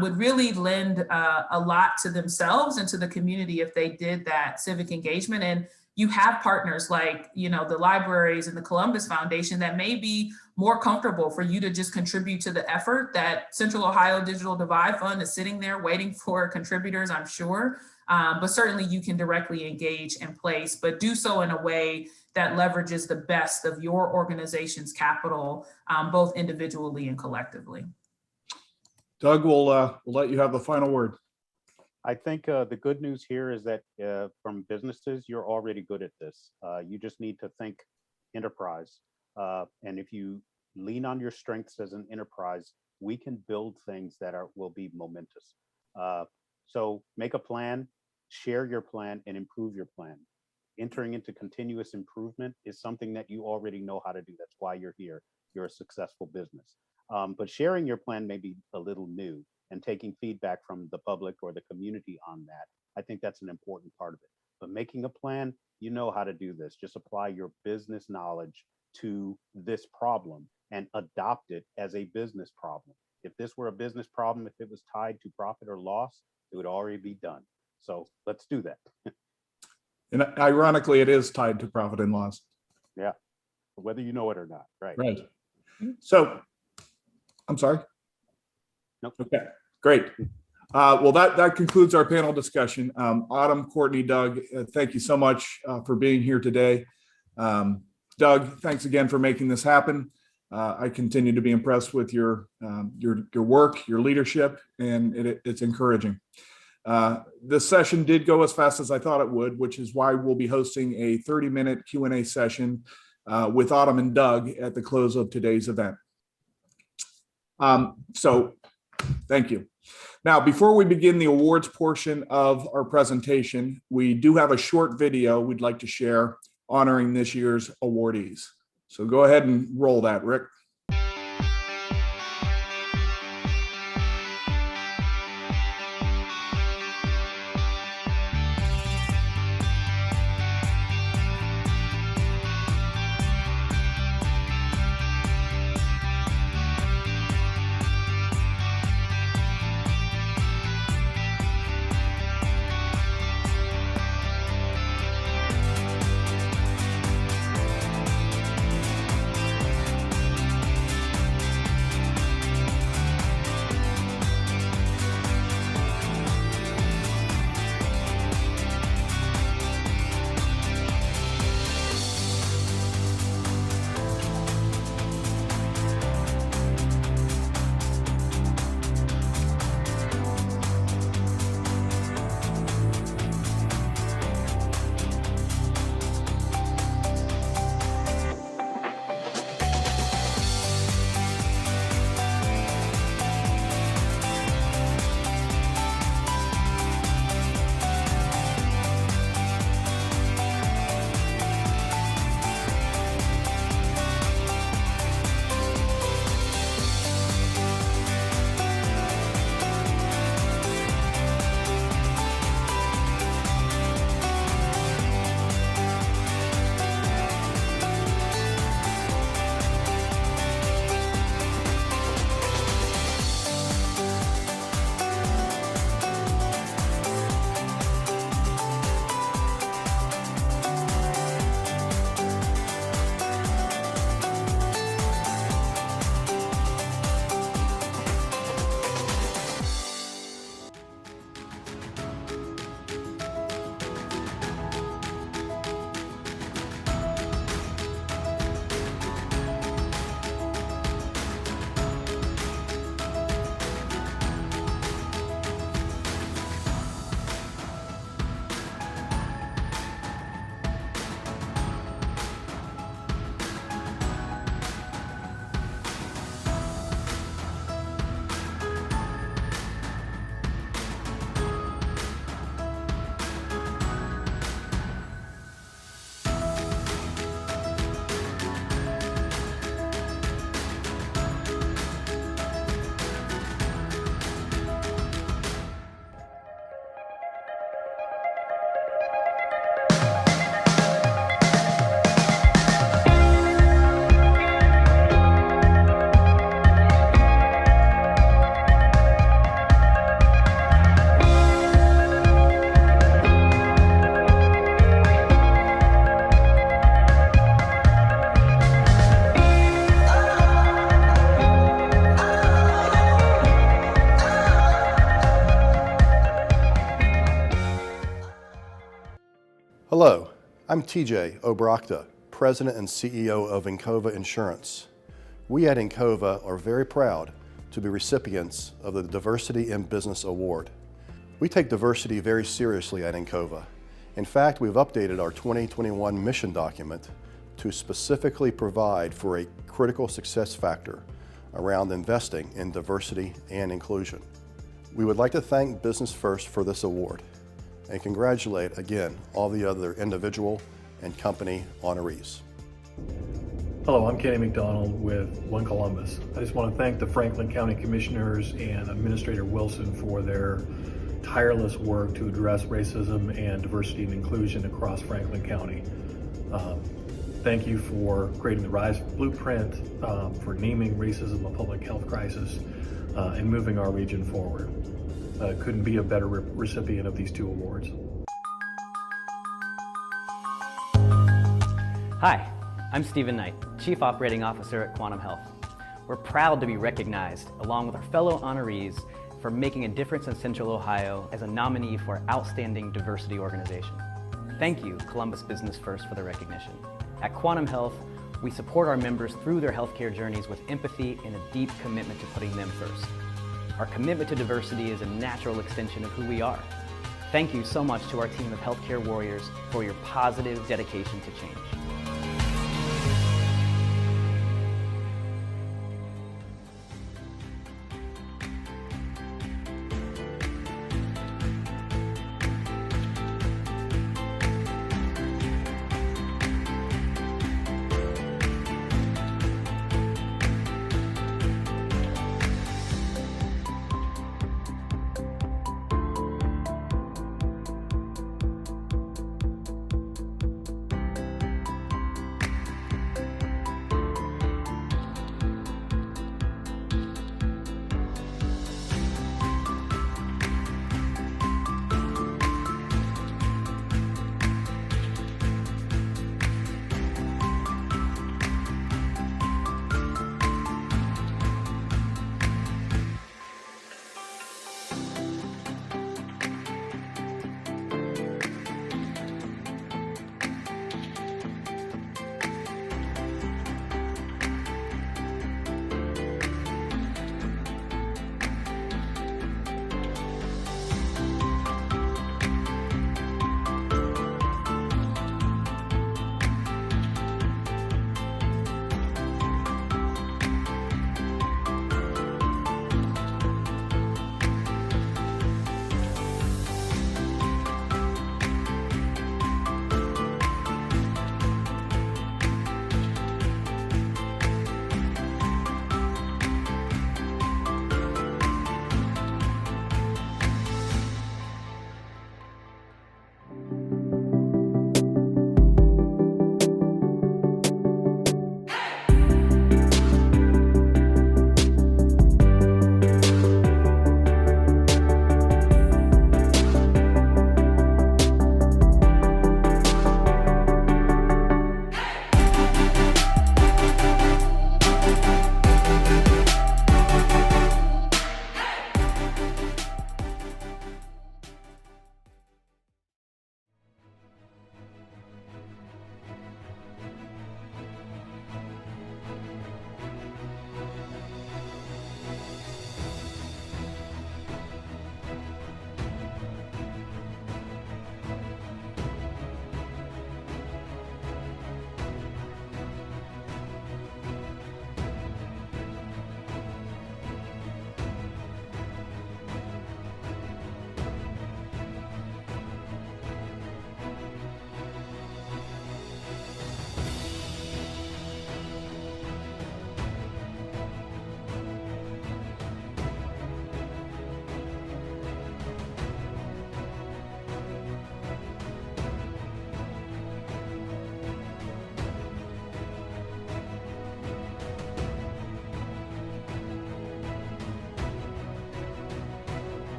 would really lend a lot to themselves and to the community if they did that civic engagement. And you have partners like, the libraries and the Columbus Foundation that may be more comfortable for you to just contribute to the effort. That Central Ohio Digital Divide Fund is sitting there waiting for contributors, I'm sure. But certainly you can directly engage in place, but do so in a way that leverages the best of your organization's capital, both individually and collectively. Doug, we'll let you have the final word. I think the good news here is that from businesses, you're already good at this. You just need to think enterprise. And if you lean on your strengths as an enterprise, we can build things that will be momentous. So make a plan, share your plan, and improve your plan. Entering into continuous improvement is something that you already know how to do. That's why you're here. You're a successful business. But sharing your plan may be a little new, and taking feedback from the public or the community on that, I think that's an important part of it. But making a plan, you know how to do this. Just apply your business knowledge to this problem and adopt it as a business problem. If this were a business problem, if it was tied to profit or loss, it would already be done. So let's do that. And ironically, it is tied to profit and loss. Yeah, whether you know it or not, right? Right. So, I'm sorry. Nope. Okay, great. Well, that concludes our panel discussion. Autumn, Courtney, Doug, thank you so much for being here today. Doug, thanks again for making this happen. I continue to be impressed with your work, your leadership, and it's encouraging. This session did go as fast as I thought it would, which is why we'll be hosting a 30-minute Q&A session with Autumn and Doug at the close of today's event. So thank you. Now, before we begin the awards portion of our presentation, we do have a short video we'd like to share honoring this year's awardees. So go ahead and roll that, Rick. I'm TJ Obrochta, President and CEO of Encova Insurance. We at Encova are very proud to be recipients of the Diversity in Business Award. We take diversity very seriously at Encova. In fact, we've updated our 2021 mission document to specifically provide for a critical success factor around investing in diversity and inclusion. We would like to thank Business First for this award and congratulate again all the other individual and company honorees. Hello, I'm Kenny McDonald with One Columbus. I just want to thank the Franklin County Commissioners and Administrator Wilson for their tireless work to address racism and diversity and inclusion across Franklin County. Thank you for creating the RISE blueprint, for naming racism a public health crisis, and moving our region forward. Couldn't be a better recipient of these two awards. Hi, I'm Stephen Knight, Chief Operating Officer at Quantum Health. We're proud to be recognized, along with our fellow honorees, for making a difference in Central Ohio as a nominee for Outstanding Diversity Organization. Thank you, Columbus Business First, for the recognition. At Quantum Health, we support our members through their healthcare journeys with empathy and a deep commitment to putting them first. Our commitment to diversity is a natural extension of who we are. Thank you so much to our team of healthcare warriors for your positive dedication to change.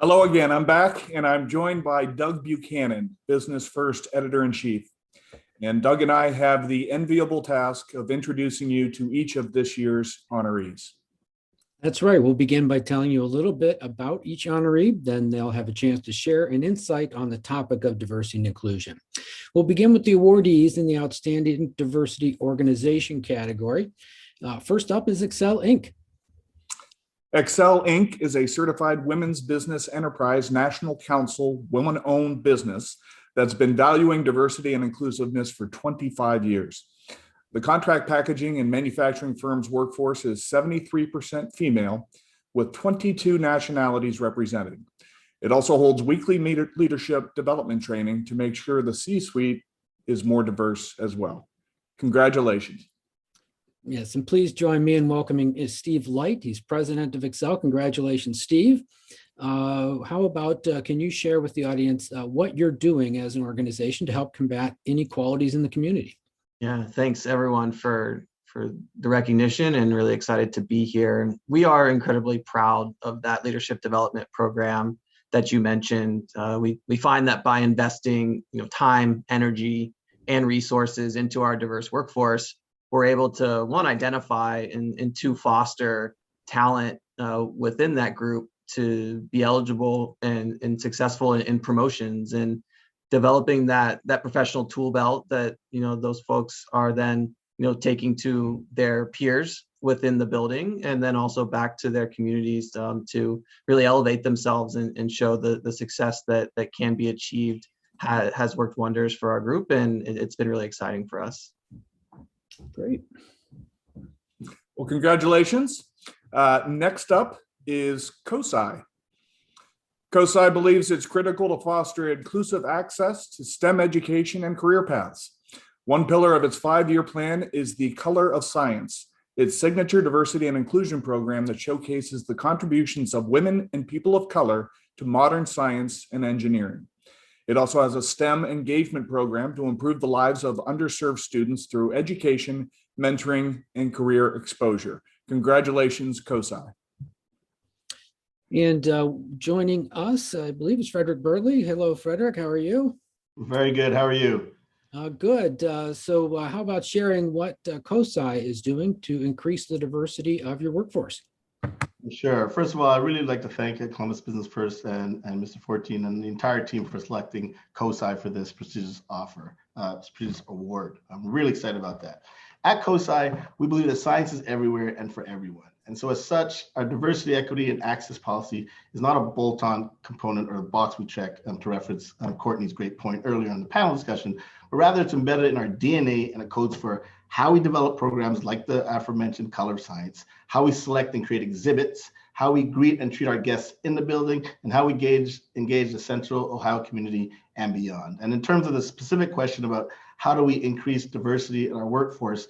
Hello again. I'm back and I'm joined by Doug Buchanan, Business First Editor-in-Chief. And Doug and I have the enviable task of introducing you to each of this year's honorees. That's right. We'll begin by telling you a little bit about each honoree, then they'll have a chance to share an insight on the topic of diversity and inclusion. We'll begin with the awardees in the Outstanding Diversity Organization category. First up is Excel Inc. Excel Inc. is a certified women's business enterprise national council women-owned business that's been valuing diversity and inclusiveness for 25 years. The contract packaging and manufacturing firm's workforce is 73% female, with 22 nationalities represented. It also holds weekly leadership development training to make sure the C-suite is more diverse as well. Congratulations. Yes, and please join me in welcoming Steve Light. He's president of Excel. Congratulations, Steve. How about, can you share with the audience what you're doing as an organization to help combat inequalities in the community? Yeah, thanks everyone for the recognition, and really excited to be here. We are incredibly proud of that leadership development program that you mentioned. We find that by investing time, energy, and resources into our diverse workforce, we're able to, one, identify and two, foster talent within that group to be eligible and successful in promotions, and developing that professional tool belt that those folks are then taking to their peers within the building, and then also back to their communities to really elevate themselves and show the success that can be achieved has worked wonders for our group, and it's been really exciting for us. Great. Well, congratulations. Next up is COSI. COSI believes it's critical to foster inclusive access to STEM education and career paths. One pillar of its 5-year plan is the Color of Science, its signature diversity and inclusion program that showcases the contributions of women and people of color to modern science and engineering. It also has a STEM engagement program to improve the lives of underserved students through education, mentoring, and career exposure. Congratulations, COSI. And joining us, I believe, is Frederick Burley. Hello, Frederick. How are you? Very good. How are you? Good. So how about sharing what COSI is doing to increase the diversity of your workforce? Sure. First of all, I'd really like to thank Columbus Business First and Mr. 14 and the entire team for selecting COSI for this prestigious prestigious award. I'm really excited about that. At COSI, we believe that science is everywhere and for everyone. And so as such, our diversity, equity, and access policy is not a bolt-on component or a box we check to reference Courtney's great point earlier in the panel discussion, but rather it's embedded in our DNA and it codes for how we develop programs like the aforementioned Color of Science, how we select and create exhibits, how we greet and treat our guests in the building, and how we engage the Central Ohio community and beyond. And in terms of the specific question about how do we increase diversity in our workforce,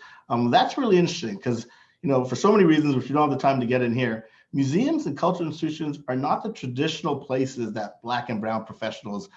that's really interesting because for so many reasons, which you don't have the time to get in here, museums and cultural institutions are not the traditional places that Black and Brown professionals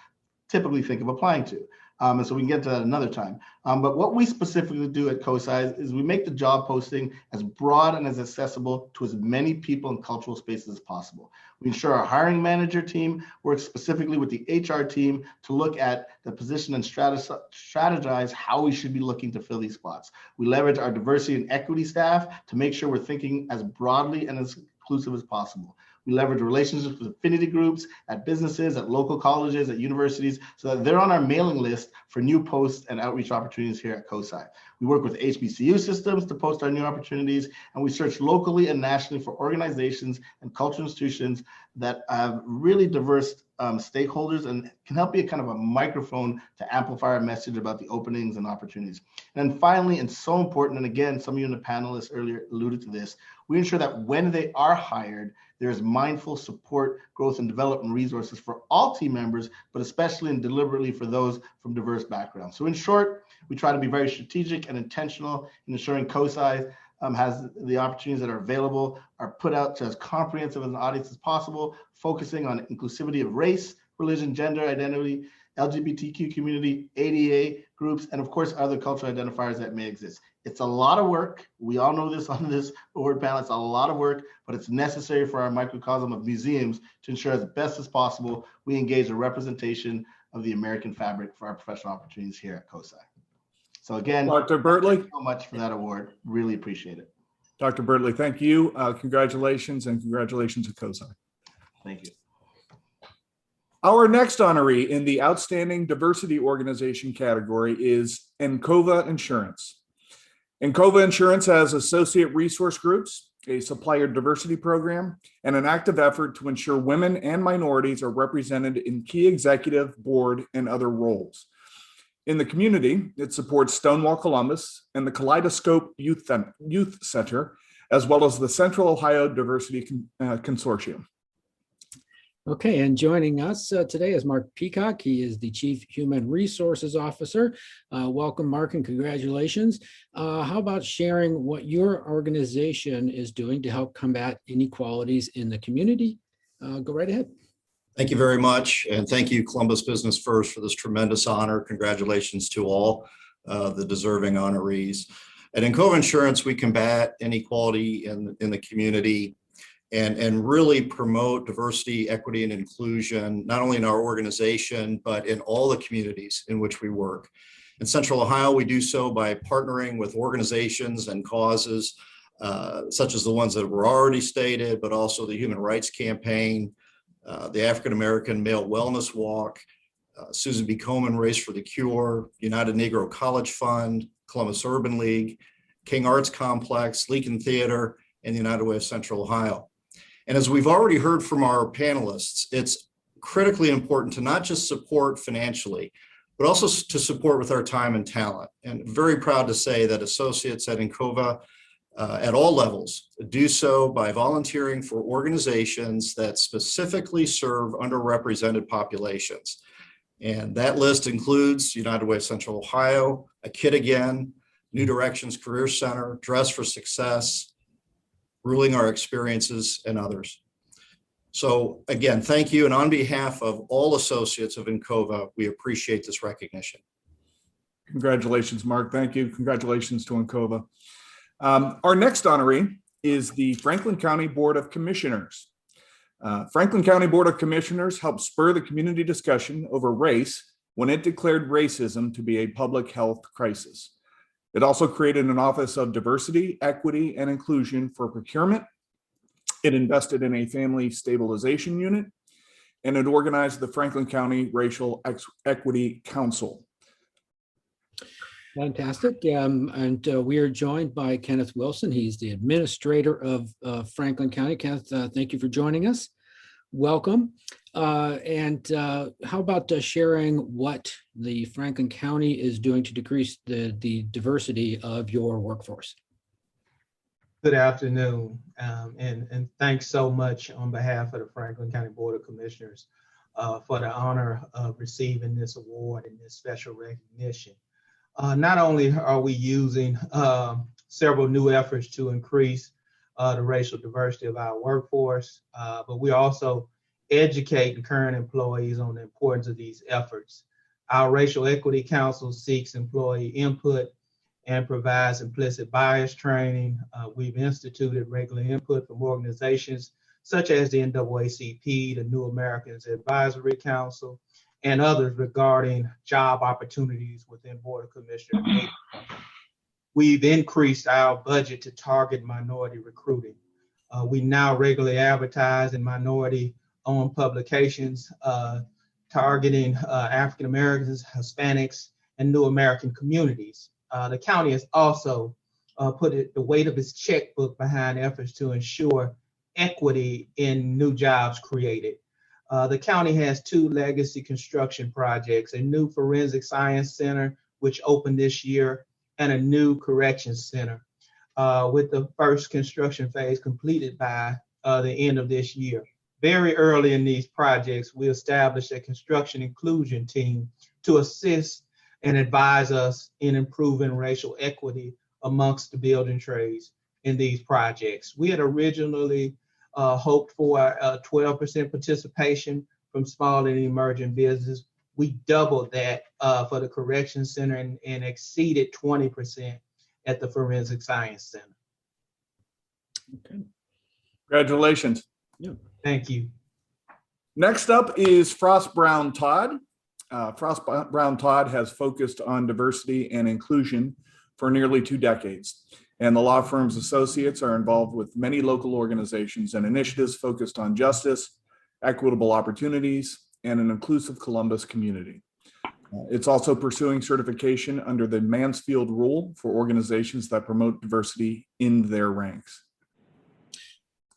typically think of applying to. And so we can get to that another time. But what we specifically do at COSI is we make the job posting as broad and as accessible to as many people in cultural spaces as possible. We ensure our hiring manager team works specifically with the HR team to look at the position and strategize how we should be looking to fill these spots. We leverage our diversity and equity staff to make sure we're thinking as broadly and as inclusive as possible. We leverage relationships with affinity groups at businesses, at local colleges, at universities, so that they're on our mailing list for new posts and outreach opportunities here at COSI. We work with HBCU systems to post our new opportunities, and we search locally and nationally for organizations and cultural institutions that have really diverse stakeholders and can help be a kind of a microphone to amplify our message about the openings and opportunities. And then finally, and so important, and again, some of you in the panelists earlier alluded to this, we ensure that when they are hired, there's mindful support, growth, and development resources for all team members, but especially and deliberately for those from diverse backgrounds. So in short, we try to be very strategic and intentional in ensuring COSI has the opportunities that are available, are put out to as comprehensive an audience as possible, focusing on inclusivity of race, religion, gender identity, LGBTQ community, ADA groups, and of course, other cultural identifiers that may exist. It's a lot of work. We all know this on this award panel. It's a lot of work, but it's necessary for our microcosm of museums to ensure as best as possible we engage a representation of the American fabric for our professional opportunities here at COSI. So again, Dr. Bertley. thank you so much for that award. Really appreciate it. Dr. Bertley, thank you. Congratulations and congratulations to COSI. Thank you. Our next honoree in the Outstanding Diversity Organization category is Encova Insurance. Encova Insurance has associate resource groups, a supplier diversity program, and an active effort to ensure women and minorities are represented in key executive, board, and other roles. In the community, it supports Stonewall Columbus and the Kaleidoscope Youth Center, as well as the Central Ohio Diversity Consortium. Okay, and joining us today is Mark Peacock. He is the Chief Human Resources Officer. Welcome, Mark, and congratulations. How about sharing what your organization is doing to help combat inequalities in the community? Go right ahead. Thank you very much. And thank you, Columbus Business First, for this tremendous honor. Congratulations to all the deserving honorees. At Encova Insurance, we combat inequality in the community and really promote diversity, equity, and inclusion, not only in our organization, but in all the communities in which we work. In Central Ohio, we do so by partnering with organizations and causes, such as the ones that were already stated, but also the Human Rights Campaign, the African American Male Wellness Walk, Susan B. Komen Race for the Cure, United Negro College Fund, Columbus Urban League, King Arts Complex, Leakin Theater, and the United Way of Central Ohio. And as we've already heard from our panelists, it's critically important to not just support financially, but also to support with our time and talent. And very proud to say that associates at Encova at all levels do so by volunteering for organizations that specifically serve underrepresented populations. And that list includes United Way of Central Ohio, A Kid Again, New Directions Career Center, Dress for Success, Ruling Our Experiences, and others. So again, thank you. And on behalf of all associates of Encova, we appreciate this recognition. Congratulations, Mark. Thank you. Congratulations to Encova. Our next honoree is the Franklin County Board of Commissioners. Franklin County Board of Commissioners helped spur the community discussion over race when it declared racism to be a public health crisis. It also created an Office of Diversity, Equity, and Inclusion for procurement. It invested in a family stabilization unit, and it organized the Franklin County Racial Equity Council. Fantastic. And we are joined by Kenneth Wilson. He's the administrator of Franklin County. Kenneth, thank you for joining us. Welcome. And how about sharing what the Franklin County is doing to decrease the diversity of your workforce? Good afternoon, and thanks so much on behalf of the Franklin County Board of Commissioners for the honor of receiving this award and this special recognition. Not only are we using several new efforts to increase the racial diversity of our workforce, but we're also educating current employees on the importance of these efforts. Our Racial Equity Council seeks employee input and provides implicit bias training. We've instituted regular input from organizations such as the NAACP, the New Americans Advisory Council, and others regarding job opportunities within Board of Commissioners. We've increased our budget to target minority recruiting. We now regularly advertise in minority-owned publications targeting African Americans, Hispanics, and New American communities. The county has also put the weight of its checkbook behind efforts to ensure equity in new jobs created. The county has 2 legacy construction projects, a new forensic science center, which opened this year, and a new corrections center, with the first construction phase completed by the end of this year. Very early in these projects, we established a construction inclusion team to assist and advise us in improving racial equity amongst the building trades in these projects. We had originally hoped for a 12% participation from small and emerging business. We doubled that for the correction center and exceeded 20%. at the Forensic Science Center. Okay. Congratulations. Thank you. Next up is Frost Brown Todd. Frost Brown Todd has focused on diversity and inclusion for nearly 2 decades, and the law firm's associates are involved with many local organizations and initiatives focused on justice, equitable opportunities, and an inclusive Columbus community. It's also pursuing certification under the Mansfield Rule for organizations that promote diversity in their ranks.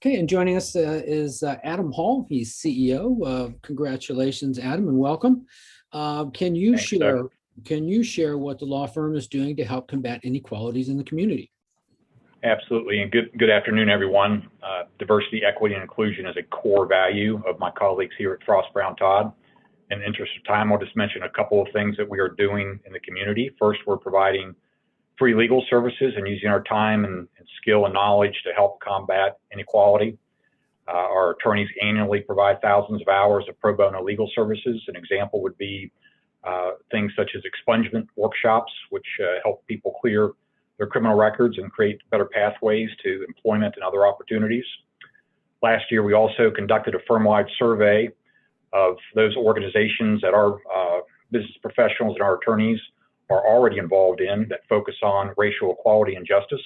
Okay, and joining us is Adam Hall. He's CEO. Congratulations, Adam, and welcome. Can you share what the law firm is doing to help combat inequalities in the community? Absolutely, and good afternoon, everyone. Diversity, equity, and inclusion is a core value of my colleagues here at Frost Brown Todd. In the interest of time, I'll just mention a couple of things that we are doing in the community. First, we're providing free legal services and using our time and skill and knowledge to help combat inequality. Our attorneys annually provide thousands of hours of pro bono legal services. An example would be things such as expungement workshops, which help people clear their criminal records and create better pathways to employment and other opportunities. Last year, we also conducted a firm-wide survey of those organizations that our business professionals and our attorneys are already involved in that focus on racial equality and justice.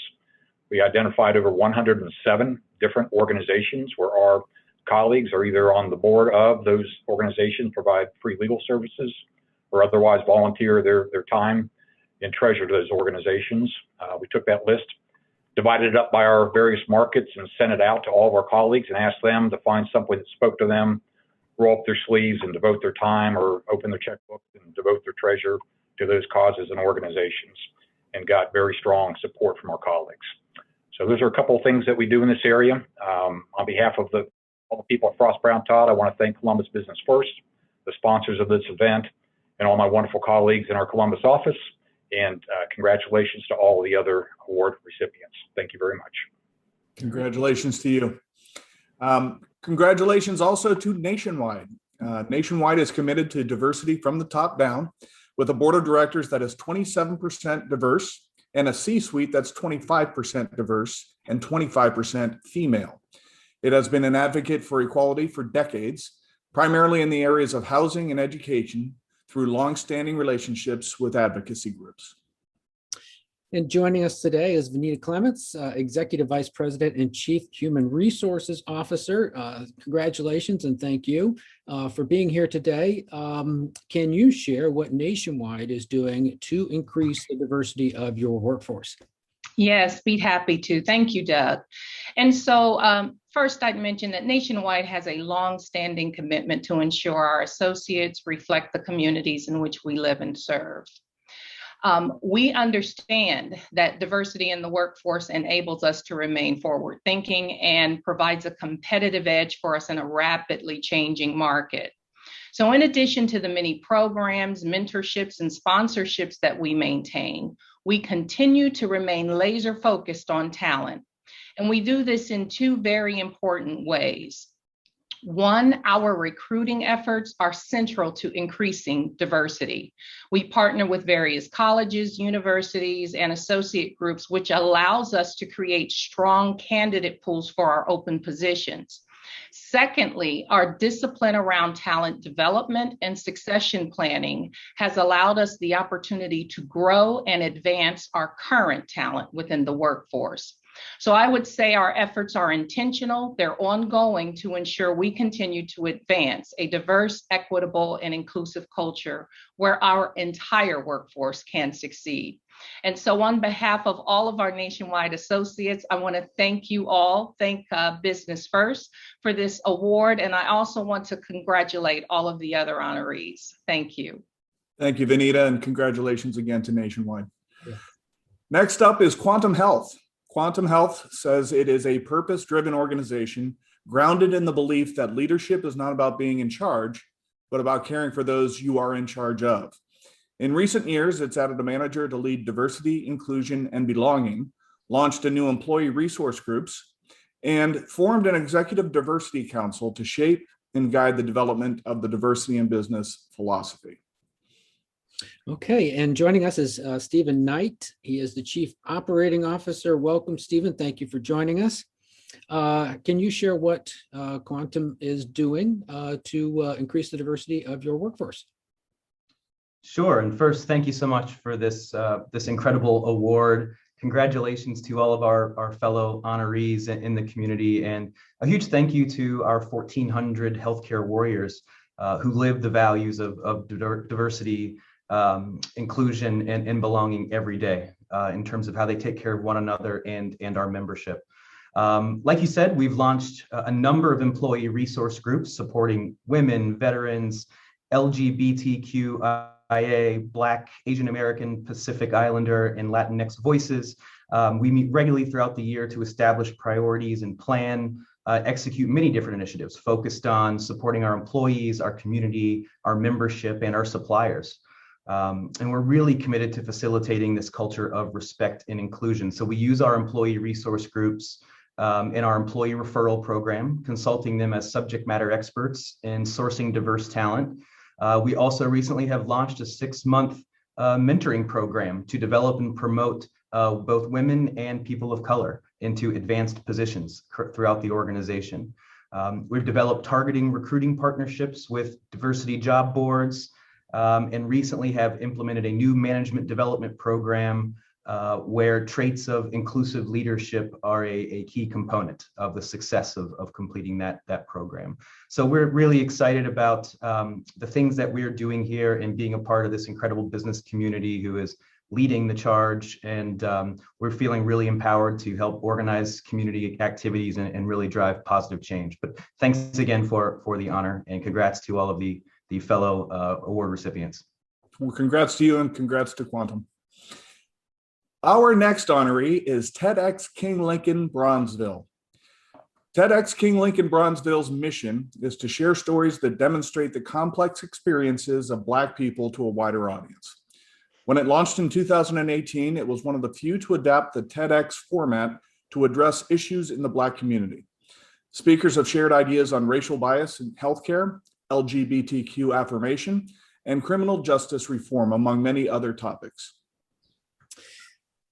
We identified over 107 different organizations where our colleagues are either on the board of those organizations, provide free legal services, or otherwise volunteer their time and treasure to those organizations. We took that list, divided it up by our various markets, and sent it out to all of our colleagues and asked them to find something that spoke to them, roll up their sleeves and devote their time, or open their checkbook and devote their treasure to those causes and organizations, and got very strong support from our colleagues. So those are a couple of things that we do in this area. On behalf of all the people at Frost Brown Todd, I want to thank Columbus Business First, the sponsors of this event, and all my wonderful colleagues in our Columbus office. And congratulations to all the other award recipients. Thank you very much. Congratulations to you. Congratulations also to Nationwide. Nationwide is committed to diversity from the top down, with a board of directors that is 27% diverse and a C-suite that's 25% diverse and 25% female. It has been an advocate for equality for decades, primarily in the areas of housing and education, through longstanding relationships with advocacy groups. And joining us today is Vanita Clements, Executive Vice President and Chief Human Resources Officer. Congratulations and thank you for being here today. Can you share what Nationwide is doing to increase the diversity of your workforce? Yes, be happy to. Thank you, Doug. And so first, I'd mention that Nationwide has a long-standing commitment to ensure our associates reflect the communities in which we live and serve. We understand that diversity in the workforce enables us to remain forward-thinking and provides a competitive edge for us in a rapidly changing market. So in addition to the many programs, mentorships, and sponsorships that we maintain, we continue to remain laser-focused on talent. And we do this in 2 very important ways. One, our recruiting efforts are central to increasing diversity. We partner with various colleges, universities, and associate groups, which allows us to create strong candidate pools for our open positions. Secondly, our discipline around talent development and succession planning has allowed us the opportunity to grow and advance our current talent within the workforce. So I would say our efforts are intentional, they're ongoing to ensure we continue to advance a diverse, equitable, and inclusive culture where our entire workforce can succeed. And so on behalf of all of our Nationwide associates, I want to thank you all, thank Business First for this award, and I also want to congratulate all of the other honorees. Thank you. Thank you, Vanita, and congratulations again to Nationwide. Yeah. Next up is Quantum Health. Quantum Health says it is a purpose-driven organization grounded in the belief that leadership is not about being in charge, but about caring for those you are in charge of. In recent years, it's added a manager to lead diversity, inclusion, and belonging, launched a new employee resource groups, and formed an executive diversity council to shape and guide the development of the diversity in business philosophy. Okay, and joining us is Stephen Knight. He is the Chief Operating Officer. Welcome, Stephen. Thank you for joining us. Can you share what Quantum is doing to increase the diversity of your workforce? Sure. And first, thank you so much for this incredible award. Congratulations to all of our fellow honorees in the community, and a huge thank you to our 1,400 healthcare warriors who live the values of diversity, inclusion, and belonging every day in terms of how they take care of one another and our membership. Like you said, we've launched a number of employee resource groups supporting women, veterans, LGBTQIA, Black, Asian American, Pacific Islander, and Latinx voices. We meet regularly throughout the year to establish priorities and plan, execute many different initiatives focused on supporting our employees, our community, our membership, and our suppliers. And we're really committed to facilitating this culture of respect and inclusion. So we use our employee resource groups in our employee referral program, consulting them as subject matter experts in sourcing diverse talent. We also recently have launched a 6-month mentoring program to develop and promote both women and people of color into advanced positions throughout the organization. We've developed targeting recruiting partnerships with diversity job boards, and recently have implemented a new management development program where traits of inclusive leadership are a key component of the success of completing that program. So we're really excited about the things that we're doing here and being a part of this incredible business community who is leading the charge. And we're feeling really empowered to help organize community activities and really drive positive change. But thanks again for the honor, and congrats to all of the fellow award recipients. Well, congrats to you and congrats to Quantum. Our next honoree is TEDx King Lincoln Bronzeville. TEDx King Lincoln Bronzeville's mission is to share stories that demonstrate the complex experiences of Black people to a wider audience. When it launched in 2018, it was one of the few to adapt the TEDx format to address issues in the Black community. Speakers have shared ideas on racial bias in healthcare, LGBTQ affirmation, and criminal justice reform, among many other topics.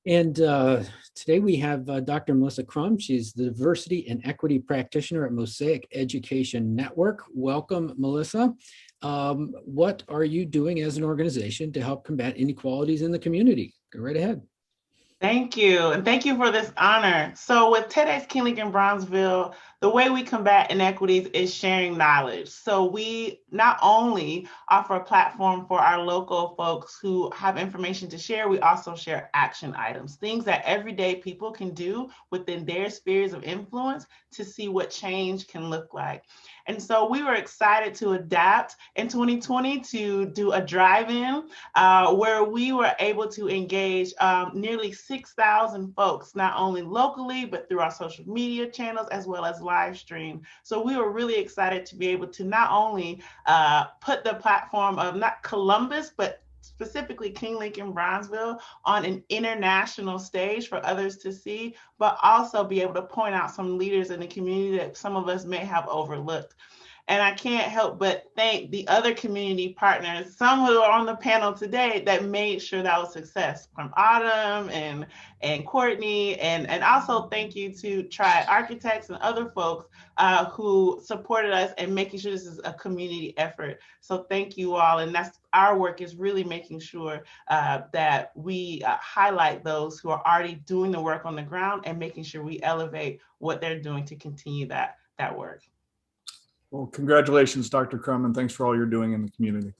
And today we have Dr. Melissa Crum. She's the Diversity and Equity Practitioner at Mosaic Education Network. Welcome, Melissa. What are you doing as an organization to help combat inequalities in the community? Go right ahead. Thank you, and thank you for this honor. So with TEDx King Lincoln Bronzeville, the way we combat inequities is sharing knowledge. So we not only offer a platform for our local folks who have information to share, we also share action items, things that everyday people can do within their spheres of influence to see what change can look like. And so we were excited to adapt in 2020 to do a drive-in where we were able to engage nearly 6,000 folks, not only locally, but through our social media channels as well as live stream. So we were really excited to be able to not only put the platform of not Columbus, but specifically King Lincoln Bronzeville on an international stage for others to see, but also be able to point out some leaders in the community that some of us may have overlooked. And I can't help but thank the other community partners, some who are on the panel today, that made sure that was a success, from Autumn and Courtney, and also thank you to Triad Architects and other folks who supported us and making sure this is a community effort. So thank you all, and that's our work, is really making sure that we highlight those who are already doing the work on the ground and making sure we elevate what they're doing to continue that work. Well, congratulations, Dr. Crum, and thanks for all you're doing in the community.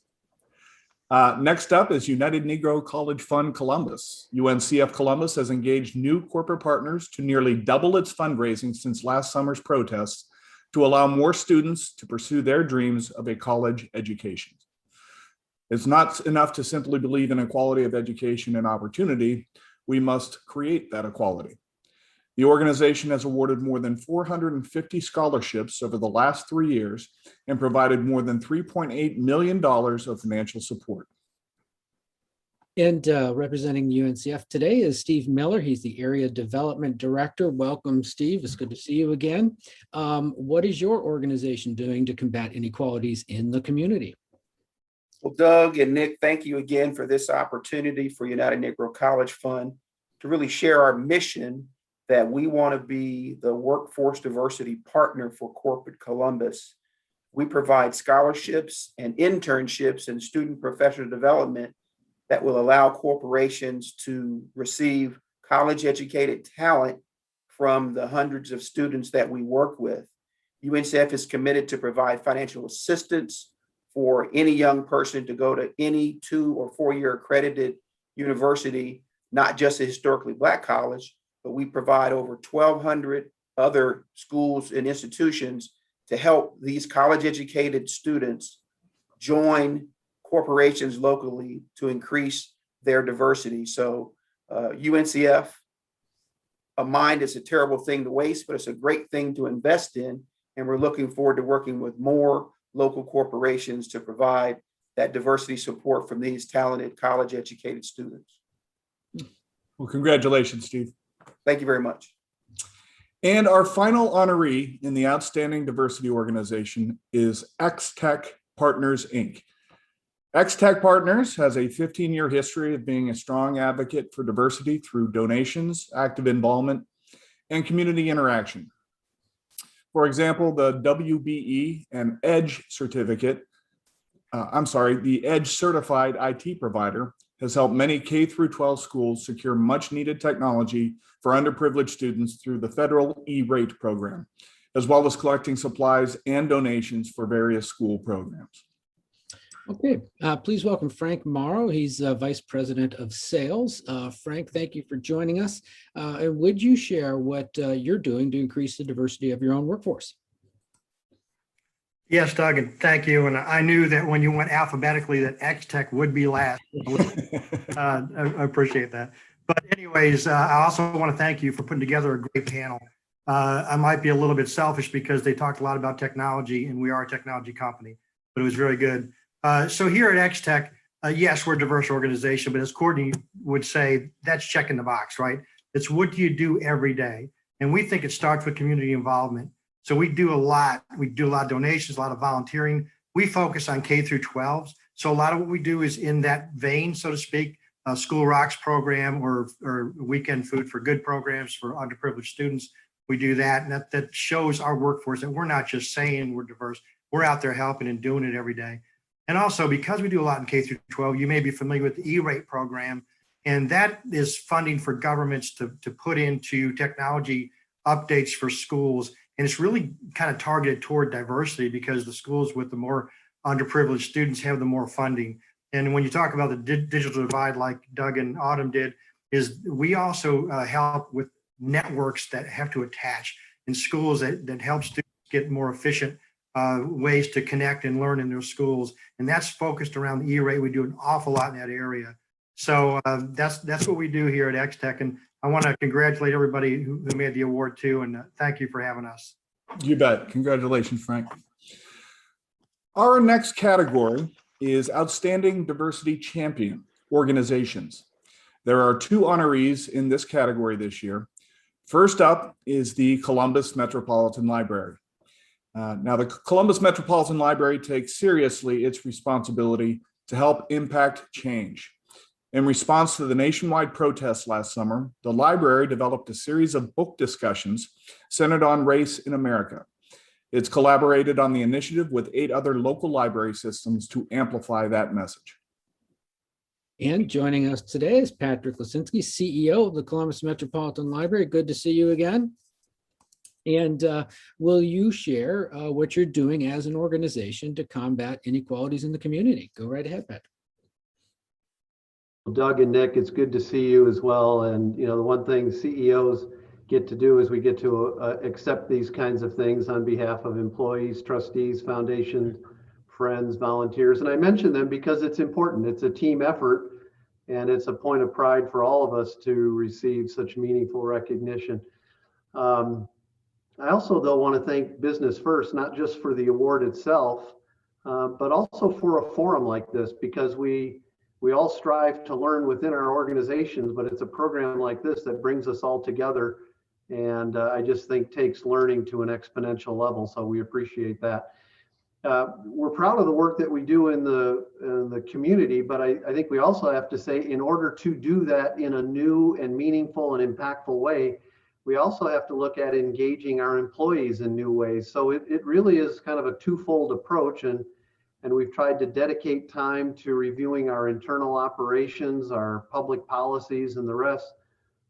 Next up is United Negro College Fund Columbus. UNCF Columbus has engaged new corporate partners to nearly double its fundraising since last summer's protests to allow more students to pursue their dreams of a college education. It's not enough to simply believe in equality of education and opportunity. We must create that equality. The organization has awarded more than 450 scholarships over the last 3 years and provided more than $3.8 million of financial support. And representing UNCF today is Steve Miller. He's the Area Development Director. Welcome, Steve. It's good to see you again. What is your organization doing to combat inequalities in the community? Well, Doug and Nick, thank you again for this opportunity for United Negro College Fund to really share our mission that we want to be the workforce diversity partner for corporate Columbus. We provide scholarships and internships and student professional development that will allow corporations to receive college educated talent from the hundreds of students that we work with. UNCF is committed to provide financial assistance for any young person to go to any 2 or 4 year accredited university, not just a historically Black college, but we provide over 1,200 other schools and institutions to help these college educated students join corporations locally to increase their diversity. So UNCF, a mind is a terrible thing to waste, but it's a great thing to invest in. And we're looking forward to working with more local corporations to provide that diversity support from these talented college educated students. Well, congratulations, Steve. Thank you very much. And our final honoree in the Outstanding Diversity Organization is X-Tech Partners, Inc. X-Tech Partners has a 15-year history of being a strong advocate for diversity through donations, active involvement, and community interaction. For example, the WBE and EDGE certificate, the EDGE certified IT provider has helped many K-12 schools secure much needed technology for underprivileged students through the federal E-rate program, as well as collecting supplies and donations for various school programs. Okay, please welcome Frank Morrow. He's Vice President of Sales. Frank, thank you for joining us. And would you share what you're doing to increase the diversity of your own workforce? Yes, Doug, and thank you. And I knew that when you went alphabetically that X-Tech would be last. I appreciate that. But anyways, I also want to thank you for putting together a great panel. I might be a little bit selfish because they talked a lot about technology and we are a technology company, but it was very good. So here at X-Tech, yes, we're a diverse organization, but as Courtney would say, that's checking the box, right? It's what do you do every day? And we think it starts with community involvement. So we do a lot. We do a lot of donations, a lot of volunteering. We focus on K through 12s. So a lot of what we do is in that vein, so to speak, School Rocks program or Weekend Food for Good programs for underprivileged students. We do that. And that shows our workforce that we're not just saying we're diverse. We're out there helping and doing it every day. And also because we do a lot in K through 12, you may be familiar with the E-rate program. And that is funding for governments to put into technology updates for schools. And it's really kind of targeted toward diversity because the schools with the more underprivileged students have the more funding. And when you talk about the digital divide, like Doug and Autumn did, is we also help with networks that have to attach in schools that help students get more efficient ways to connect and learn in their schools. And that's focused around the E-rate. We do an awful lot in that area. So that's what we do here at X-Tech. And I want to congratulate everybody who made the award too. And thank you for having us. You bet. Congratulations, Frank. Our next category is Outstanding Diversity Champion Organizations. There are 2 honorees in this category this year. First up is the Columbus Metropolitan Library. Now, the Columbus Metropolitan Library takes seriously its responsibility to help impact change. In response to the nationwide protests last summer, the library developed a series of book discussions centered on race in America. It's collaborated on the initiative with 8 other local library systems to amplify that message. And joining us today is Patrick Lasinski, CEO of the Columbus Metropolitan Library. Good to see you again. And will you share what you're doing as an organization to combat inequalities in the community? Go right ahead, Patrick. Well, Doug and Nick, it's good to see you as well. And the one thing CEOs get to do is we get to accept these kinds of things on behalf of employees, trustees, foundations, friends, volunteers. And I mention them because it's important. It's a team effort, and it's a point of pride for all of us to receive such meaningful recognition. I also, though, want to thank Business First, not just for the award itself, but also for a forum like this, because we all strive to learn within our organizations, but it's a program like this that brings us all together. And I just think takes learning to an exponential level. So we appreciate that. we're proud of the work that we do in the community, but I think we also have to say, in order to do that in a new and meaningful and impactful way, we also have to look at engaging our employees in new ways. So it really is kind of a twofold approach, and we've tried to dedicate time to reviewing our internal operations, our public policies, and the rest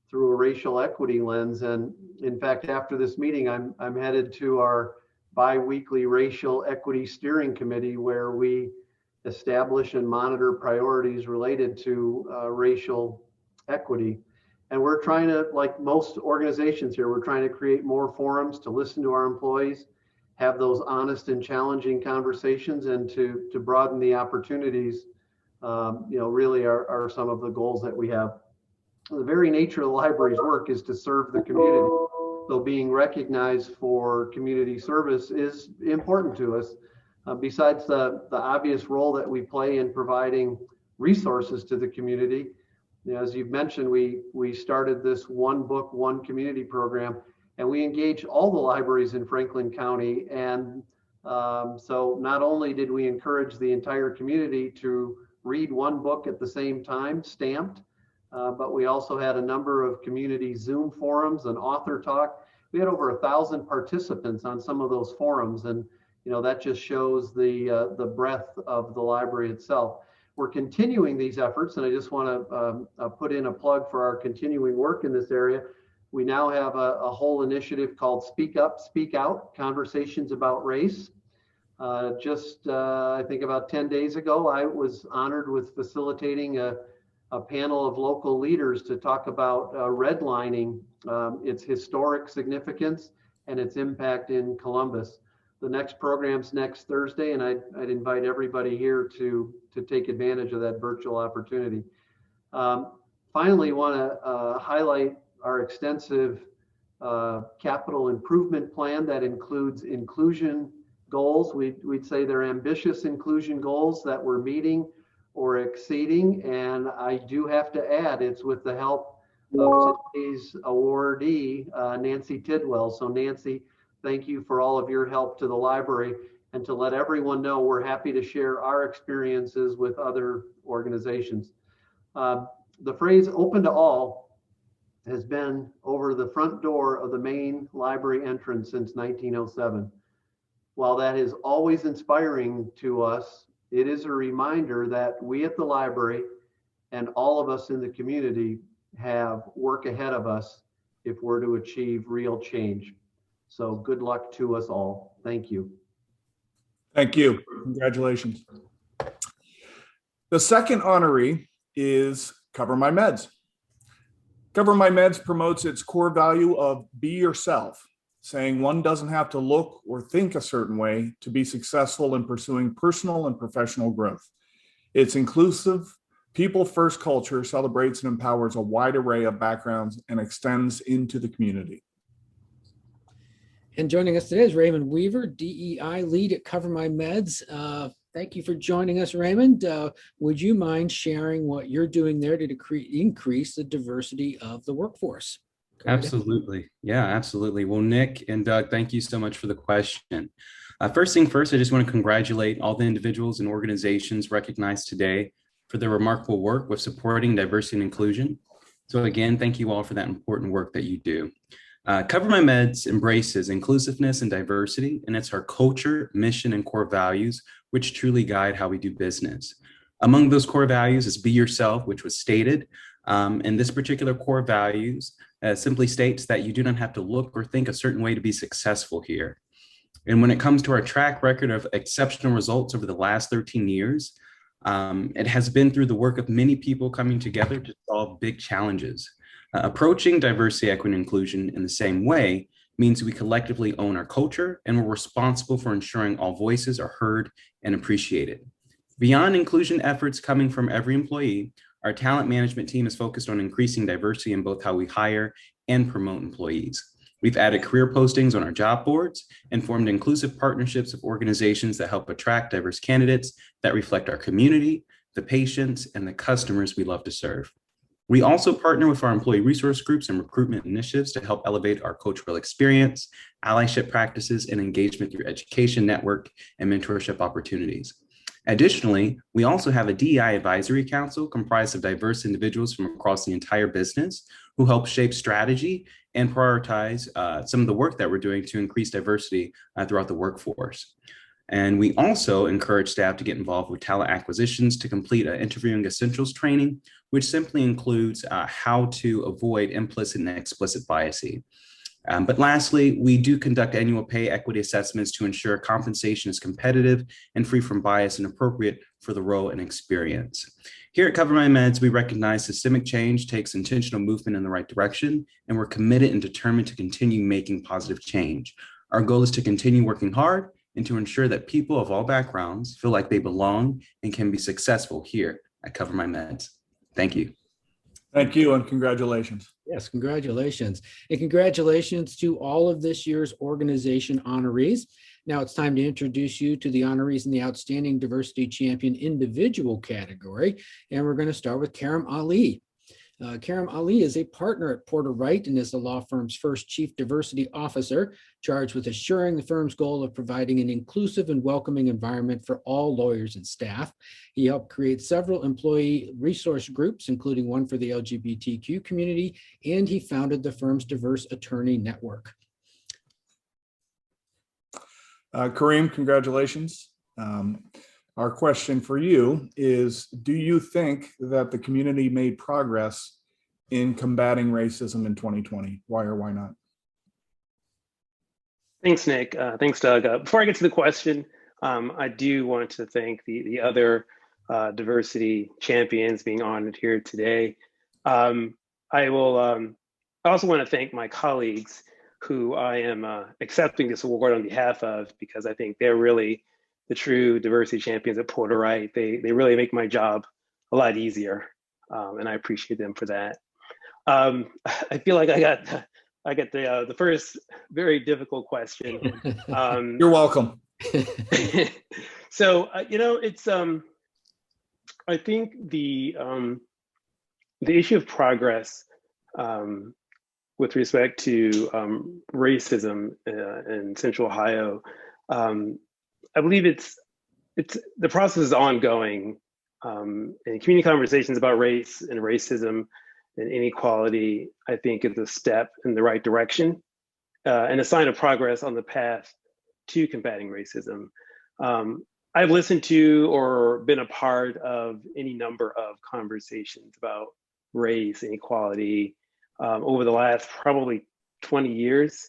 through a racial equity lens. And in fact, after this meeting, I'm headed to our bi-weekly racial equity steering committee, where we establish and monitor priorities related to racial equity. And we're trying to, like most organizations here, we're trying to create more forums to listen to our employees, have those honest and challenging conversations, and to broaden the opportunities, really are some of the goals that we have. The very nature of the library's work is to serve the community. So being recognized for community service is important to us. Besides the obvious role that we play in providing resources to the community, as you've mentioned, we started this One Book, One Community program, and we engaged all the libraries in Franklin County. And so not only did we encourage the entire community to read one book at the same time, stamped, but we also had a number of community Zoom forums and author talk. We had over 1,000 participants on some of those forums, and that just shows the breadth of the library itself. We're continuing these efforts, and I just want to put in a plug for our continuing work in this area. We now have a whole initiative called Speak Up, Speak Out, Conversations About Race. I think about 10 days ago, I was honored with facilitating a panel of local leaders to talk about redlining, its historic significance and its impact in Columbus. The next program's next Thursday, and I'd invite everybody here to take advantage of that virtual opportunity. Finally, want to highlight our extensive capital improvement plan that includes inclusion goals. We'd say they're ambitious inclusion goals that we're meeting or exceeding. And I do have to add, it's with the help of today's awardee, Nancy Tidwell. So Nancy, thank you for all of your help to the library, and to let everyone know we're happy to share our experiences with other organizations. The phrase open to all has been over the front door of the main library entrance since 1907. While that is always inspiring to us, it is a reminder that we at the library and all of us in the community have work ahead of us if we're to achieve real change. So good luck to us all. Thank you. Thank you. Congratulations. The second honoree is Cover My Meds. Cover My Meds promotes its core value of be yourself, saying one doesn't have to look or think a certain way to be successful in pursuing personal and professional growth. Its inclusive, people-first culture celebrates and empowers a wide array of backgrounds and extends into the community. And joining us today is Raymond Weaver, DEI lead at Cover My Meds. Thank you for joining us, Raymond. Would you mind sharing what you're doing there to increase the diversity of the workforce? Absolutely. Yeah, absolutely. Well, Nick and Doug, thank you so much for the question. First thing first, I just want to congratulate all the individuals and organizations recognized today for their remarkable work with supporting diversity and inclusion. So again, thank you all for that important work that you do. Cover My Meds embraces inclusiveness and diversity, and it's our culture, mission, and core values, which truly guide how we do business. Among those core values is be yourself, which was stated. And this particular core values simply states that you do not have to look or think a certain way to be successful here. And when it comes to our track record of exceptional results over the last 13 years, it has been through the work of many people coming together to solve big challenges. Approaching diversity, equity, and inclusion in the same way means we collectively own our culture and we're responsible for ensuring all voices are heard and appreciated. Beyond inclusion efforts coming from every employee, our talent management team is focused on increasing diversity in both how we hire and promote employees. We've added career postings on our job boards and formed inclusive partnerships with organizations that help attract diverse candidates that reflect our community, the patients, and the customers we love to serve. We also partner with our employee resource groups and recruitment initiatives to help elevate our cultural experience, allyship practices, and engagement through education network and mentorship opportunities. Additionally, we also have a DEI advisory council comprised of diverse individuals from across the entire business who help shape strategy and prioritize some of the work that we're doing to increase diversity throughout the workforce. And we also encourage staff to get involved with talent acquisitions to complete an interviewing essentials training, which simply includes how to avoid implicit and explicit biasing. But lastly, we do conduct annual pay equity assessments to ensure compensation is competitive and free from bias and appropriate for the role and experience. Here at Cover My Meds, we recognize systemic change takes intentional movement in the right direction, and we're committed and determined to continue making positive change. Our goal is to continue working hard and to ensure that people of all backgrounds feel like they belong and can be successful here at Cover My Meds. Thank you. Thank you and congratulations. Yes, congratulations. And congratulations to all of this year's organization honorees. Now it's time to introduce you to the honorees in the Outstanding Diversity Champion individual category. And we're going to start with Karam Ali. Karam Ali is a partner at Porter Wright and is the law firm's first chief diversity officer, charged with assuring the firm's goal of providing an inclusive and welcoming environment for all lawyers and staff. He helped create several employee resource groups, including one for the LGBTQ community, and he founded the firm's diverse attorney network. Kareem, congratulations. Our question for you is, do you think that the community made progress in combating racism in 2020? Why or why not? Thanks, Nick. Thanks, Doug. Before I get to the question, I do want to thank the other diversity champions being honored here today. I also want to thank my colleagues who I am accepting this award on behalf of, because I think they're really the true diversity champions at Porter Wright. They really make my job a lot easier, and I appreciate them for that. I feel like I got the first very difficult question. You're welcome. So it's I think the issue of progress with respect to racism in Central Ohio. I believe it's the process is ongoing, and community conversations about race and racism and inequality, I think, is a step in the right direction and a sign of progress on the path to combating racism. I've listened to or been a part of any number of conversations about race and equality over the last probably 20 years.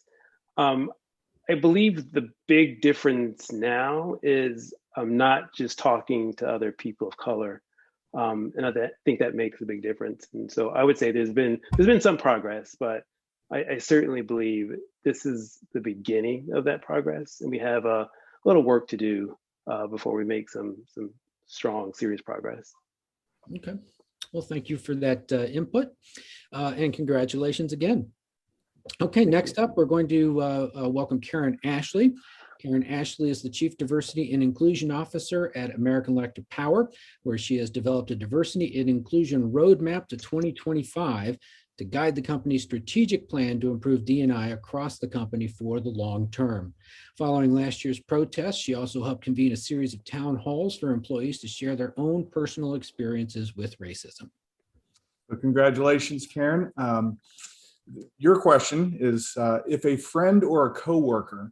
I believe the big difference now is I'm not just talking to other people of color, and I think that makes a big difference. And so I would say there's been some progress, but I certainly believe this is the beginning of that progress, and we have a little work to do before we make some strong, serious progress. Okay, well, thank you for that input, and congratulations again. Okay, next up, we're going to welcome Karen Ashley. Karen Ashley is the Chief Diversity and Inclusion Officer at American Electric Power, where she has developed a diversity and inclusion roadmap to 2025 to guide the company's strategic plan to improve D&I across the company for the long term. Following last year's protests, she also helped convene a series of town halls for employees to share their own personal experiences with racism. So congratulations, Karen. Your question is, if a friend or a coworker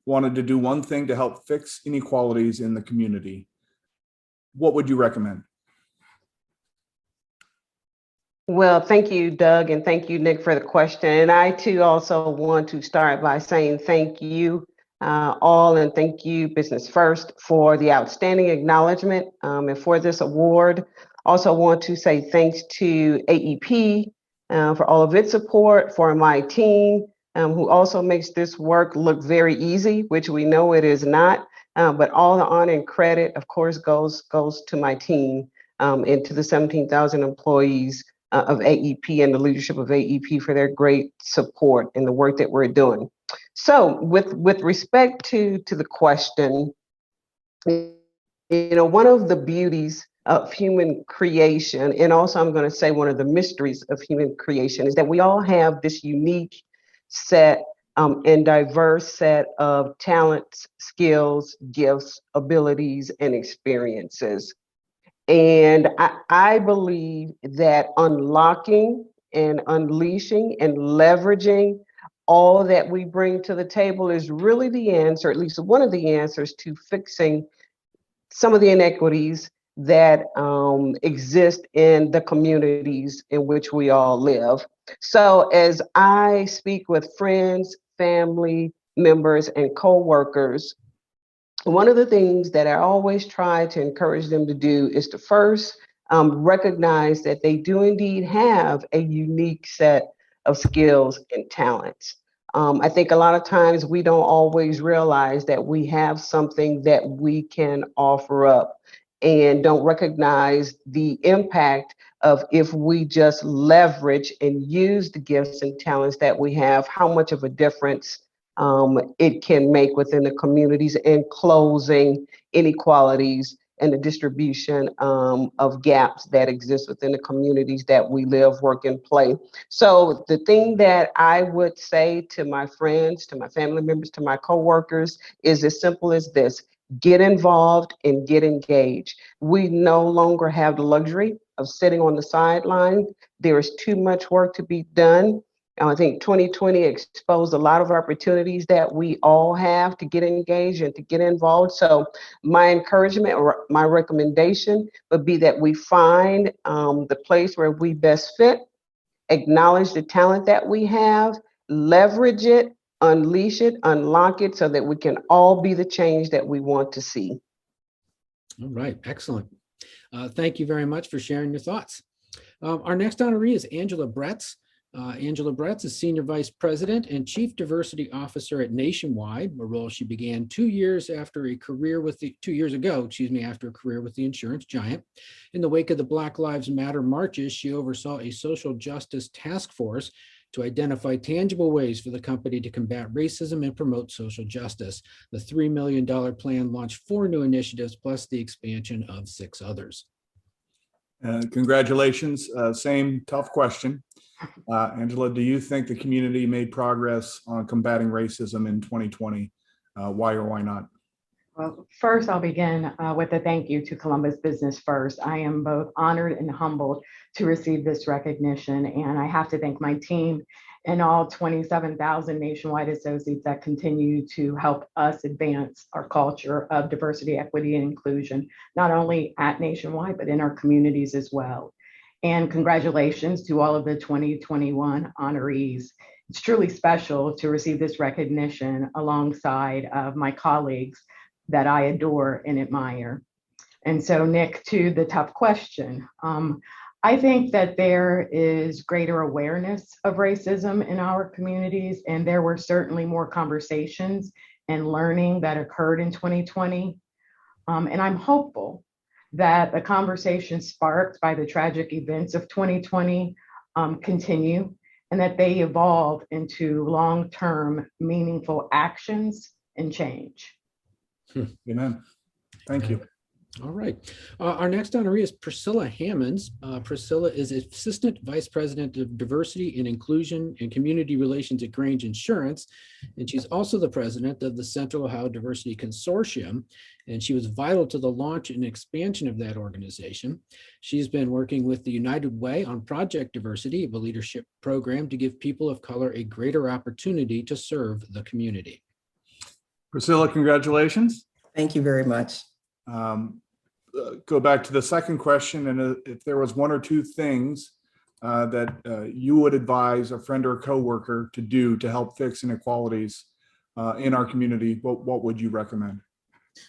wanted to do one thing to help fix inequalities in the community, what would you recommend? Well, thank you, Doug, and thank you, Nick, for the question. And I too also want to start by saying thank you all, and thank you, Business First, for the outstanding acknowledgement and for this award. Also want to say thanks to AEP for all of its support, for my team, who also makes this work look very easy, which we know it is not. But all the honor and credit, of course, goes to my team and to the 17,000 employees of AEP and the leadership of AEP for their great support in the work that we're doing. So with respect to the question, one of the beauties of human creation. And also, I'm going to say one of the mysteries of human creation is that we all have this unique set and diverse set of talents, skills, gifts, abilities, and experiences. And I believe that unlocking and unleashing and leveraging all that we bring to the table is really the answer, at least one of the answers to fixing some of the inequities that exist in the communities in which we all live. So as I speak with friends, family members, and coworkers, one of the things that I always try to encourage them to do is to first recognize that they do indeed have a unique set of skills and talents. I think a lot of times we don't always realize that we have something that we can offer up and don't recognize the impact of if we just leverage and use the gifts and talents that we have, how much of a difference it can make within the communities and closing inequalities and the distribution of gaps that exist within the communities that we live, work, and play. So the thing that I would say to my friends, to my family members, to my coworkers is as simple as this: get involved and get engaged. We no longer have the luxury of sitting on the sideline. There is too much work to be done. I think 2020 exposed a lot of opportunities that we all have to get engaged and to get involved. So my encouragement or my recommendation would be that we find the place where we best fit, acknowledge the talent that we have, leverage it, unleash it, unlock it so that we can all be the change that we want to see. All right, excellent. Thank you very much for sharing your thoughts. Our next honoree is Angela Bretz. Angela Bretz is Senior Vice President and Chief Diversity Officer at Nationwide, a role she began 2 years ago, after a career with the insurance giant. In the wake of the Black Lives Matter marches, she oversaw a social justice task force to identify tangible ways for the company to combat racism and promote social justice. The $3 million plan launched 4 new initiatives, plus the expansion of 6 others. Congratulations. Same tough question. Angela, do you think the community made progress on combating racism in 2020? Why or why not? Well, first, I'll begin with a thank you to Columbus Business First. I am both honored and humbled to receive this recognition, and I have to thank my team and all 27,000 Nationwide associates that continue to help us advance our culture of diversity, equity, and inclusion, not only at Nationwide, but in our communities as well. And congratulations to all of the 2021 honorees. It's truly special to receive this recognition alongside of my colleagues that I adore and admire. And so, Nick, to the tough question, I think that there is greater awareness of racism in our communities, and there were certainly more conversations and learning that occurred in 2020. And I'm hopeful that the conversation sparked by the tragic events of 2020 continue, and that they evolve into long-term meaningful actions and change. Amen. Thank you. All right. Our next honoree is Priscilla Hammonds. Priscilla is Assistant Vice President of Diversity and Inclusion and Community Relations at Grange Insurance. And she's also the president of the Central Ohio Diversity Consortium. And she was vital to the launch and expansion of that organization. She's been working with the United Way on Project Diversity, a leadership program to give people of color a greater opportunity to serve the community. Priscilla, congratulations. Thank you very much. Go back to the second question, and if there was one or two things that you would advise a friend or a coworker to do to help fix inequalities in our community, what would you recommend?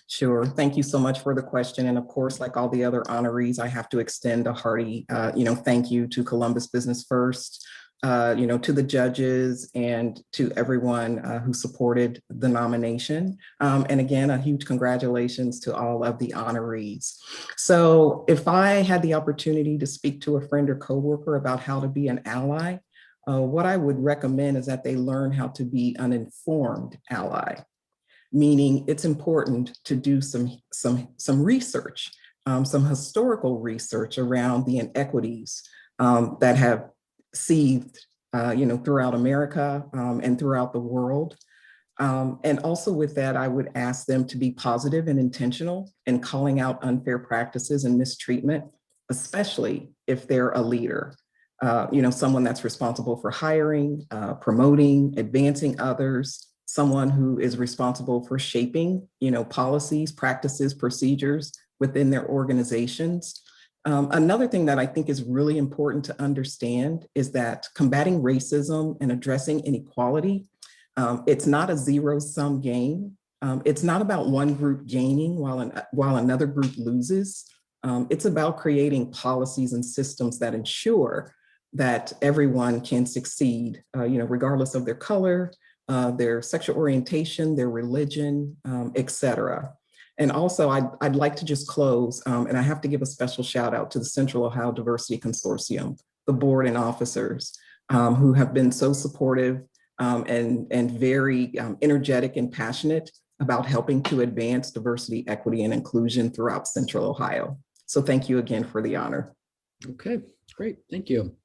Sure. Thank you so much for the question. And of course, like all the other honorees, I have to extend a hearty, thank you to Columbus Business First, to the judges and to everyone who supported the nomination. And again, a huge congratulations to all of the honorees. So if I had the opportunity to speak to a friend or coworker about how to be an ally, what I would recommend is that they learn how to be an informed ally, meaning it's important to do some research some historical research around the inequities that have seethed, throughout America and throughout the world. And also with that, I would ask them to be positive and intentional in calling out unfair practices and mistreatment, especially if they're a leader, someone that's responsible for hiring, promoting, advancing others, someone who is responsible for shaping, policies, practices, procedures within their organizations. Another thing that I think is really important to understand is that combating racism and addressing inequality, it's not a zero-sum game. It's not about one group gaining while another group loses. It's about creating policies and systems that ensure that everyone can succeed, regardless of their color, their sexual orientation, their religion, et cetera. And also, I'd like to just close, and I have to give a special shout out to the Central Ohio Diversity Consortium, the board and officers who have been so supportive and very energetic and passionate about helping to advance diversity, equity, and inclusion throughout Central Ohio. So thank you again for the honor. Okay, great. Thank you.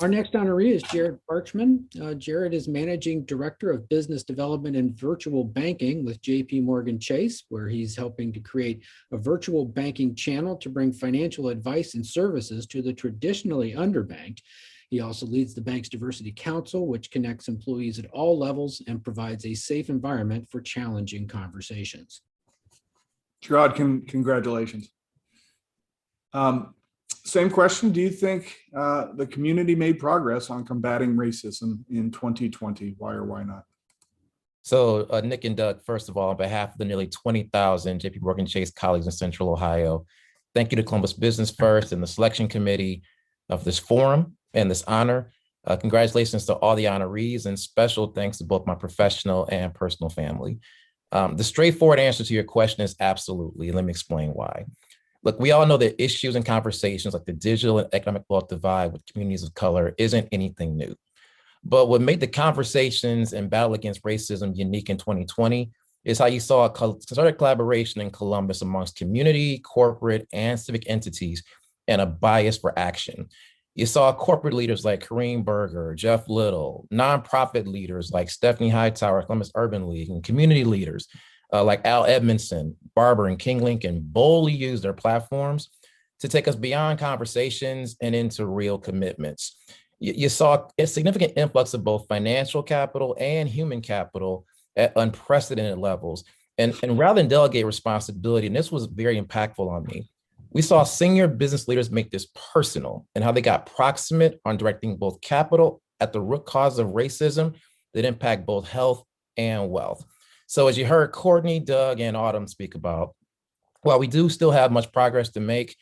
Our next honoree is Jared Parchman. Jared is Managing Director of Business Development and Virtual Banking with JP Morgan Chase, where he's helping to create a virtual banking channel to bring financial advice and services to the traditionally underbanked. He also leads the bank's Diversity Council, which connects employees at all levels and provides a safe environment for challenging conversations. Gerard, congratulations. Same question. Do you think the community made progress on combating racism in 2020? Why or why not? So Nick and Doug, first of all, on behalf of the nearly 20,000 JP Morgan Chase colleagues in Central Ohio, thank you to Columbus Business First and the selection committee of this forum and this honor. Congratulations to all the honorees, and special thanks to both my professional and personal family. The straightforward answer to your question is absolutely, and let me explain why. Look, we all know that issues and conversations like the digital and economic wealth divide with communities of color isn't anything new. But what made the conversations and battle against racism unique in 2020 is how you saw a concerted collaboration in Columbus amongst community, corporate, and civic entities, and a bias for action. You saw corporate leaders like Kareem Berger, Jeff Little, nonprofit leaders like Stephanie Hightower, Columbus Urban League, and community leaders like Al Edmondson, Barber, and King Lincoln boldly use their platforms to take us beyond conversations and into real commitments. You saw a significant influx of both financial capital and human capital at unprecedented levels. And rather than delegate responsibility, and this was very impactful on me, we saw senior business leaders make this personal and how they got proximate on directing both capital at the root cause of racism that impact both health and wealth. So as you heard Courtney, Doug, and Autumn speak about, while we do still have much progress to make,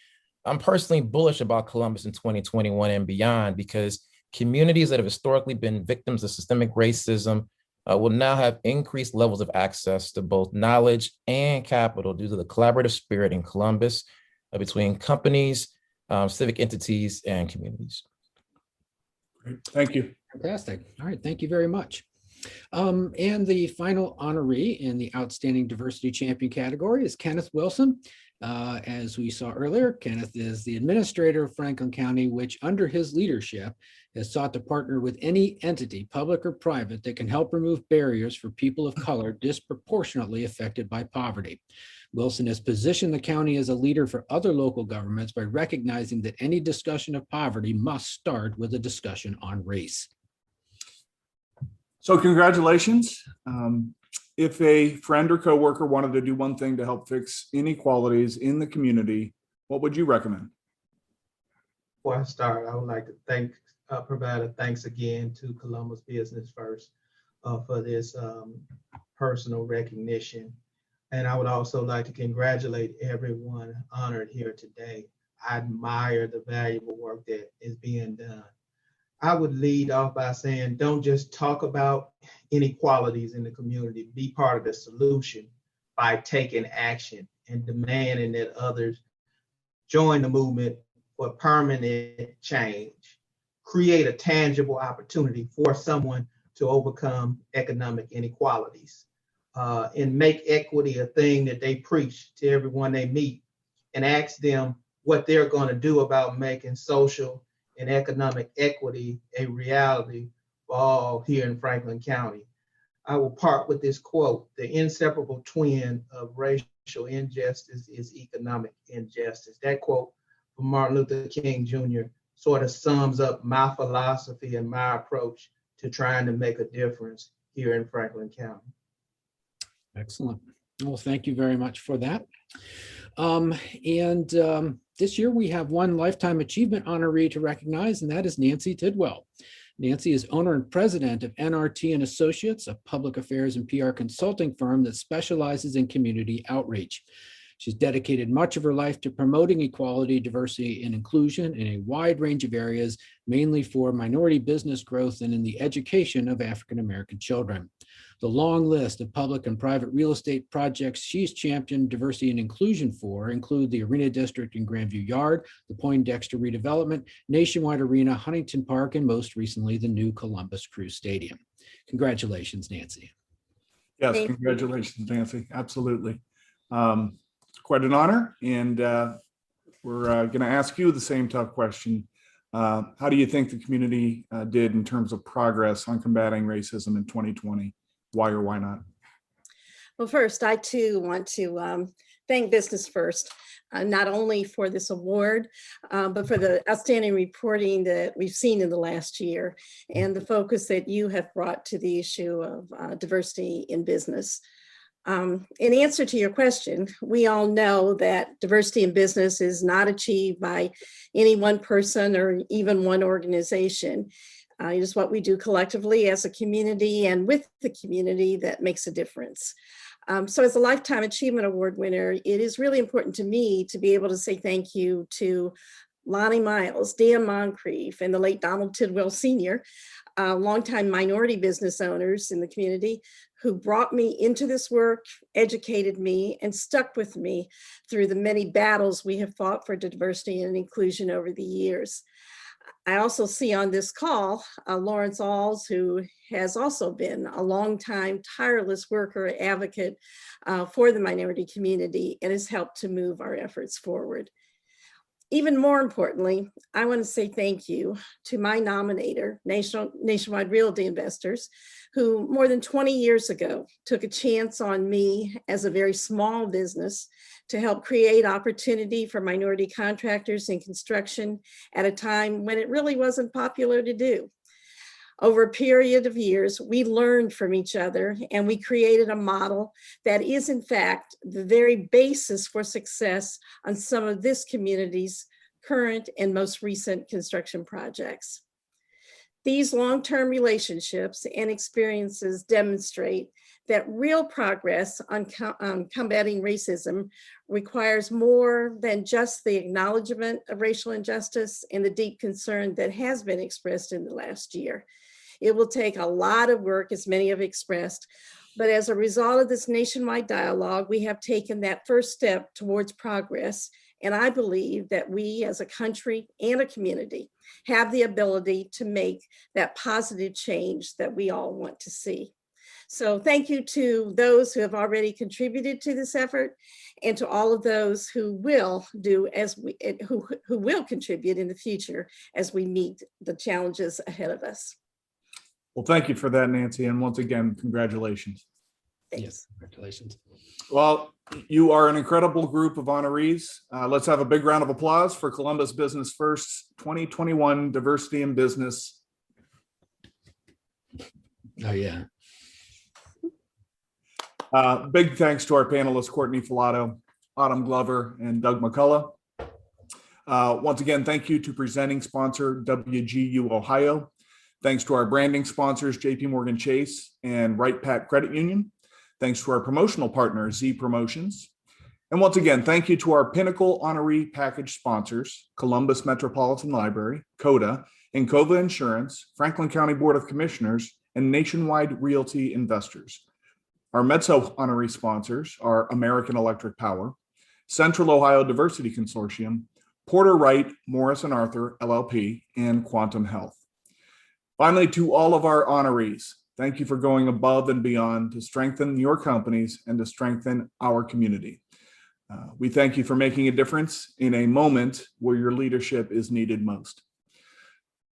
I'm personally bullish about Columbus in 2021 and beyond, because communities that have historically been victims of systemic racism will now have increased levels of access to both knowledge and capital due to the collaborative spirit in Columbus between companies, civic entities, and communities. Great. Thank you. Fantastic. All right. Thank you very much. And the final honoree in the Outstanding Diversity Champion category is Kenneth Wilson. As we saw earlier, Kenneth is the administrator of Franklin County, which under his leadership has sought to partner with any entity, public or private, that can help remove barriers for people of color disproportionately affected by poverty. Wilson has positioned the county as a leader for other local governments by recognizing that any discussion of poverty must start with a discussion on race. So congratulations. If a friend or coworker wanted to do one thing to help fix inequalities in the community, what would you recommend? Before I start, I would like to provide a thanks again to Columbus Business First for this personal recognition. And I would also like to congratulate everyone honored here today. I admire the valuable work that is being done. I would lead off by saying, don't just talk about inequalities in the community, be part of the solution by taking action and demanding that others join the movement for permanent change. Create a tangible opportunity for someone to overcome economic inequalities and make equity a thing that they preach to everyone they meet. and ask them what they're going to do about making social and economic equity a reality for all here in Franklin County. I will part with this quote: "The inseparable twin of racial injustice is economic injustice." That quote from Martin Luther King Jr. sort of sums up my philosophy and my approach to trying to make a difference here in Franklin County. Excellent. Well, thank you very much for that. This year we have one Lifetime Achievement honoree to recognize, and that is Nancy Tidwell. Nancy is owner and president of NRT and Associates, a public affairs and PR consulting firm that specializes in community outreach. She's dedicated much of her life to promoting equality, diversity, and inclusion in a wide range of areas, mainly for minority business growth and in the education of African American children. The long list of public and private real estate projects she's championed diversity and inclusion for include the Arena District in Grandview Yard, the Poindexter redevelopment, Nationwide Arena, Huntington Park, and most recently, the new Columbus Crew Stadium. Congratulations, Nancy. Yes, congratulations, Nancy. Absolutely. It's quite an honor. And we're going to ask you the same tough question. How do you think the community did in terms of progress on combating racism in 2020? Why or why not? Well, first, I too want to thank Business First, not only for this award, but for the outstanding reporting that we've seen in the last year and the focus that you have brought to the issue of diversity in business. In answer to your question, we all know that diversity in business is not achieved by any one person or even one organization. It is what we do collectively as a community and with the community that makes a difference. So as a Lifetime Achievement Award winner, it is really important to me to be able to say thank you to Lonnie Miles, Dan Moncrief, and the late Donald Tidwell Sr., longtime minority business owners in the community who brought me into this work, educated me, and stuck with me through the many battles we have fought for diversity and inclusion over the years. I also see on this call Lawrence Alls, who has also been a longtime tireless worker, advocate for the minority community, and has helped to move our efforts forward. Even more importantly, I want to say thank you to my nominator, Nationwide Realty Investors, who more than 20 years ago took a chance on me as a very small business to help create opportunity for minority contractors in construction at a time when it really wasn't popular to do. Over a period of years, we learned from each other and we created a model that is in fact the very basis for success on some of this community's current and most recent construction projects. These long-term relationships and experiences demonstrate that real progress on combating racism requires more than just the acknowledgement of racial injustice and the deep concern that has been expressed in the last year. It will take a lot of work, as many have expressed, but as a result of this nationwide dialogue, we have taken that first step towards progress. And I believe that we as a country and a community have the ability to make that positive change that we all want to see. So thank you to those who have already contributed to this effort and to all of those who will do as we, who will contribute in the future as we meet the challenges ahead of us. Well, thank you for that, Nancy. And once again, congratulations. Thanks. Yes, congratulations. Well, you are an incredible group of honorees. Let's have a big round of applause for Columbus Business First 2021 Diversity in Business. Oh, yeah. Big thanks to our panelists, Courtney Filato, Autumn Glover, and Doug McCullough. Once again, thank you to presenting sponsor WGU Ohio. Thanks to our branding sponsors, JP Morgan Chase and Wright Pat Credit Union. Thanks to our promotional partner, Z Promotions. And once again, thank you to our Pinnacle Honoree Package sponsors, Columbus Metropolitan Library, CODA, Encova Insurance, Franklin County Board of Commissioners, and Nationwide Realty Investors. Our Metso Honoree sponsors are American Electric Power, Central Ohio Diversity Consortium, Porter Wright, Morris and Arthur, LLP, and Quantum Health. Finally, to all of our honorees, thank you for going above and beyond to strengthen your companies and to strengthen our community. We thank you for making a difference in a moment where your leadership is needed most.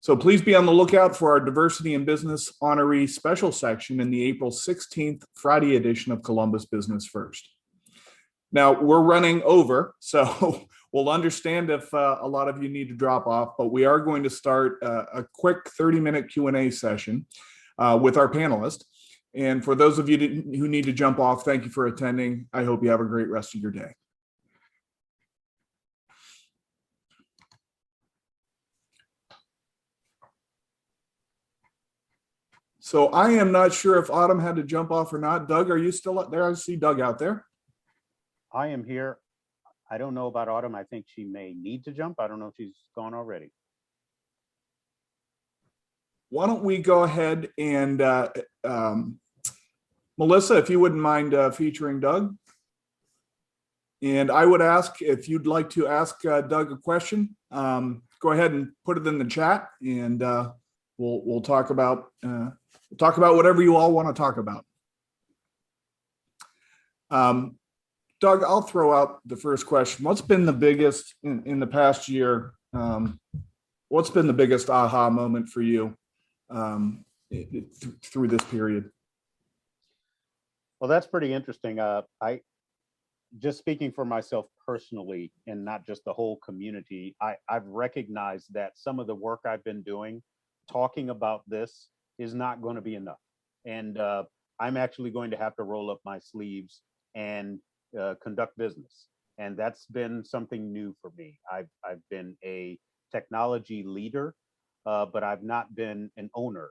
So please be on the lookout for our Diversity in Business Honoree special section in the April 16th Friday edition of Columbus Business First. Now, we're running over, so we'll understand if a lot of you need to drop off, but we are going to start a quick 30-minute Q&A session with our panelists. And for those of you who need to jump off, thank you for attending. I hope you have a great rest of your day. So I am not sure if Autumn had to jump off or not. Doug, are you still up there? I see Doug out there. I am here. I don't know about Autumn. I think she may need to jump. I don't know if she's gone already. Why don't we go ahead and Melissa, if you wouldn't mind featuring Doug. And I would ask if you'd like to ask Doug a question, go ahead and put it in the chat, and we'll talk about whatever you all want to talk about. Doug, I'll throw out the first question. What's been the biggest in the past year? What's been the biggest aha moment for you through this period? Well, that's pretty interesting. I just speaking for myself personally, and not just the whole community, I've recognized that some of the work I've been doing, talking about this, is not going to be enough. And I'm actually going to have to roll up my sleeves and conduct business. And that's been something new for me. I've been a technology leader, but I've not been an owner,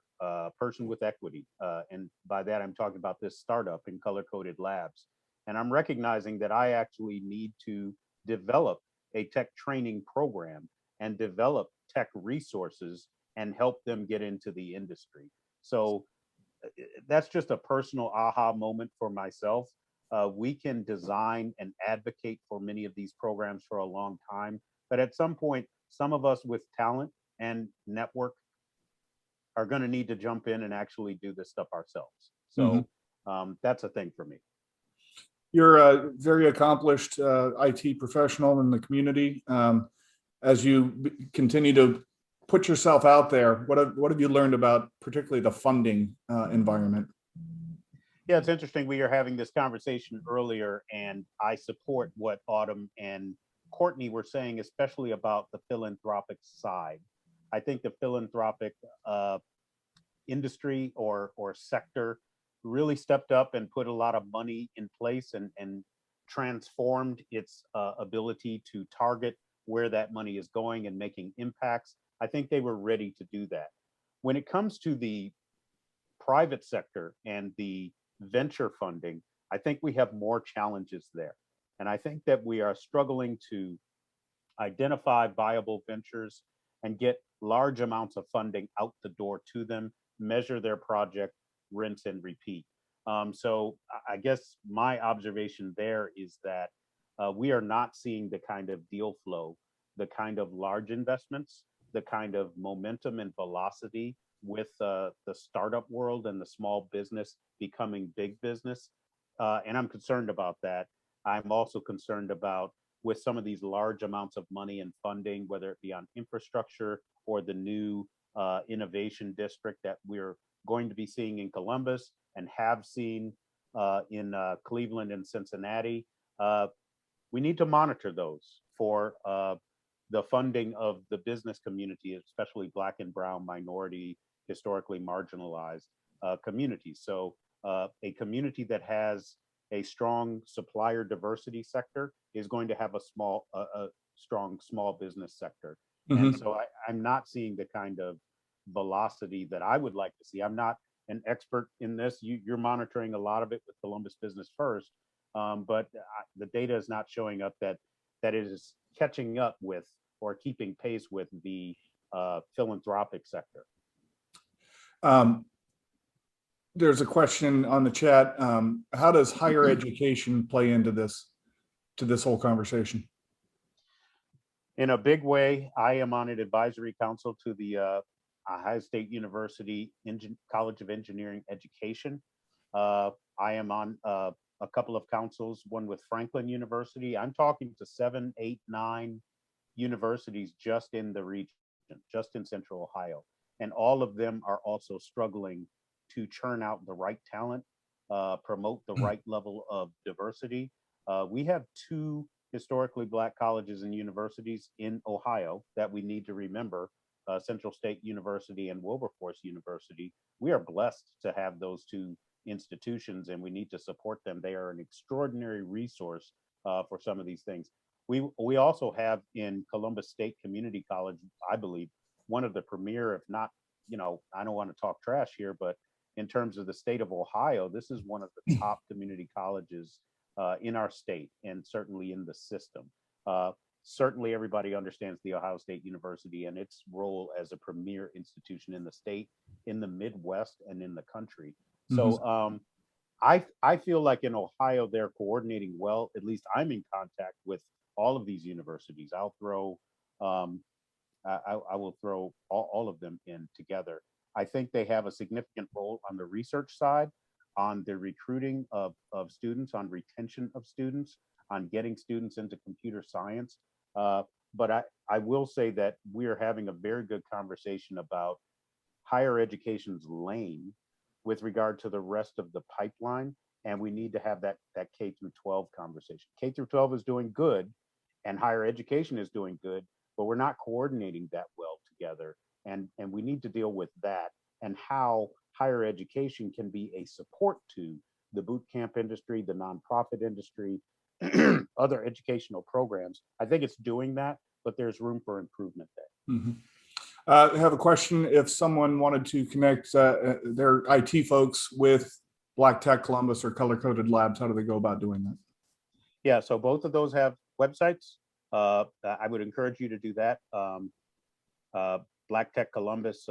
person with equity. And by that, I'm talking about this startup in Color Coded Labs. And I'm recognizing that I actually need to develop a tech training program and develop tech resources and help them get into the industry. So that's just a personal aha moment for myself. We can design and advocate for many of these programs for a long time, but at some point, some of us with talent and network are going to need to jump in and actually do this stuff ourselves. So that's a thing for me. You're a very accomplished IT professional in the community. As you continue to put yourself out there, what have you learned about particularly the funding environment? Yeah, it's interesting. We were having this conversation earlier, and I support what Autumn and Courtney were saying, especially about the philanthropic side. I think the philanthropic industry or sector really stepped up and put a lot of money in place and transformed its ability to target where that money is going and making impacts. I think they were ready to do that. When it comes to the private sector and the venture funding, I think we have more challenges there. And I think that we are struggling to identify viable ventures and get large amounts of funding out the door to them, measure their project, rinse and repeat. So I guess my observation there is that we are not seeing the kind of deal flow, the kind of large investments, the kind of momentum and velocity with the startup world and the small business becoming big business. And I'm concerned about that. I'm also concerned about with some of these large amounts of money and funding, whether it be on infrastructure or the new innovation district that we're going to be seeing in Columbus and have seen in Cleveland and Cincinnati. We need to monitor those for the funding of the business community, especially Black and Brown, minority, historically marginalized communities. So a community that has a strong supplier diversity sector is going to have a strong small business sector. And so I'm not seeing the kind of velocity that I would like to see. I'm not an expert in this. You're monitoring a lot of it with Columbus Business First, but the data is not showing up that it is catching up with or keeping pace with the philanthropic sector. There's a question on the chat. How does higher education play into this whole conversation? In a big way, I am on an advisory council to the Ohio State University College of Engineering Education. I am on a couple of councils, one with Franklin University. I'm talking to 7, 8, 9 universities just in the region, just in Central Ohio. And all of them are also struggling to churn out the right talent, promote the right level of diversity. We have 2 historically Black colleges and universities in Ohio that we need to remember, Central State University and Wilberforce University. We are blessed to have those 2 institutions, and we need to support them. They are an extraordinary resource for some of these things. We also have in Columbus State Community College, I believe, one of the premier, if not, I don't want to talk trash here, but in terms of the state of Ohio, this is one of the top community colleges in our state, and certainly in the system. Certainly everybody understands the Ohio State University and its role as a premier institution in the state, in the Midwest, and in the country. So I feel like in Ohio, they're coordinating well. At least I'm in contact with all of these universities. I will throw all of them in together. I think they have a significant role on the research side, on the recruiting of students, on retention of students, on getting students into computer science. But I will say that we are having a very good conversation about higher education's lane with regard to the rest of the pipeline. And we need to have that K through 12 conversation. K through 12 is doing good and higher education is doing good, but we're not coordinating that well together. And we need to deal with that, and how higher education can be a support to the boot camp industry, the nonprofit industry, other educational programs. I think it's doing that, but there's room for improvement there. I have a question. If someone wanted to connect their IT folks with Black Tech Columbus or Color Coded Labs, how do they go about doing that? Yeah, so both of those have websites. I would encourage you to do that. Black Tech Columbus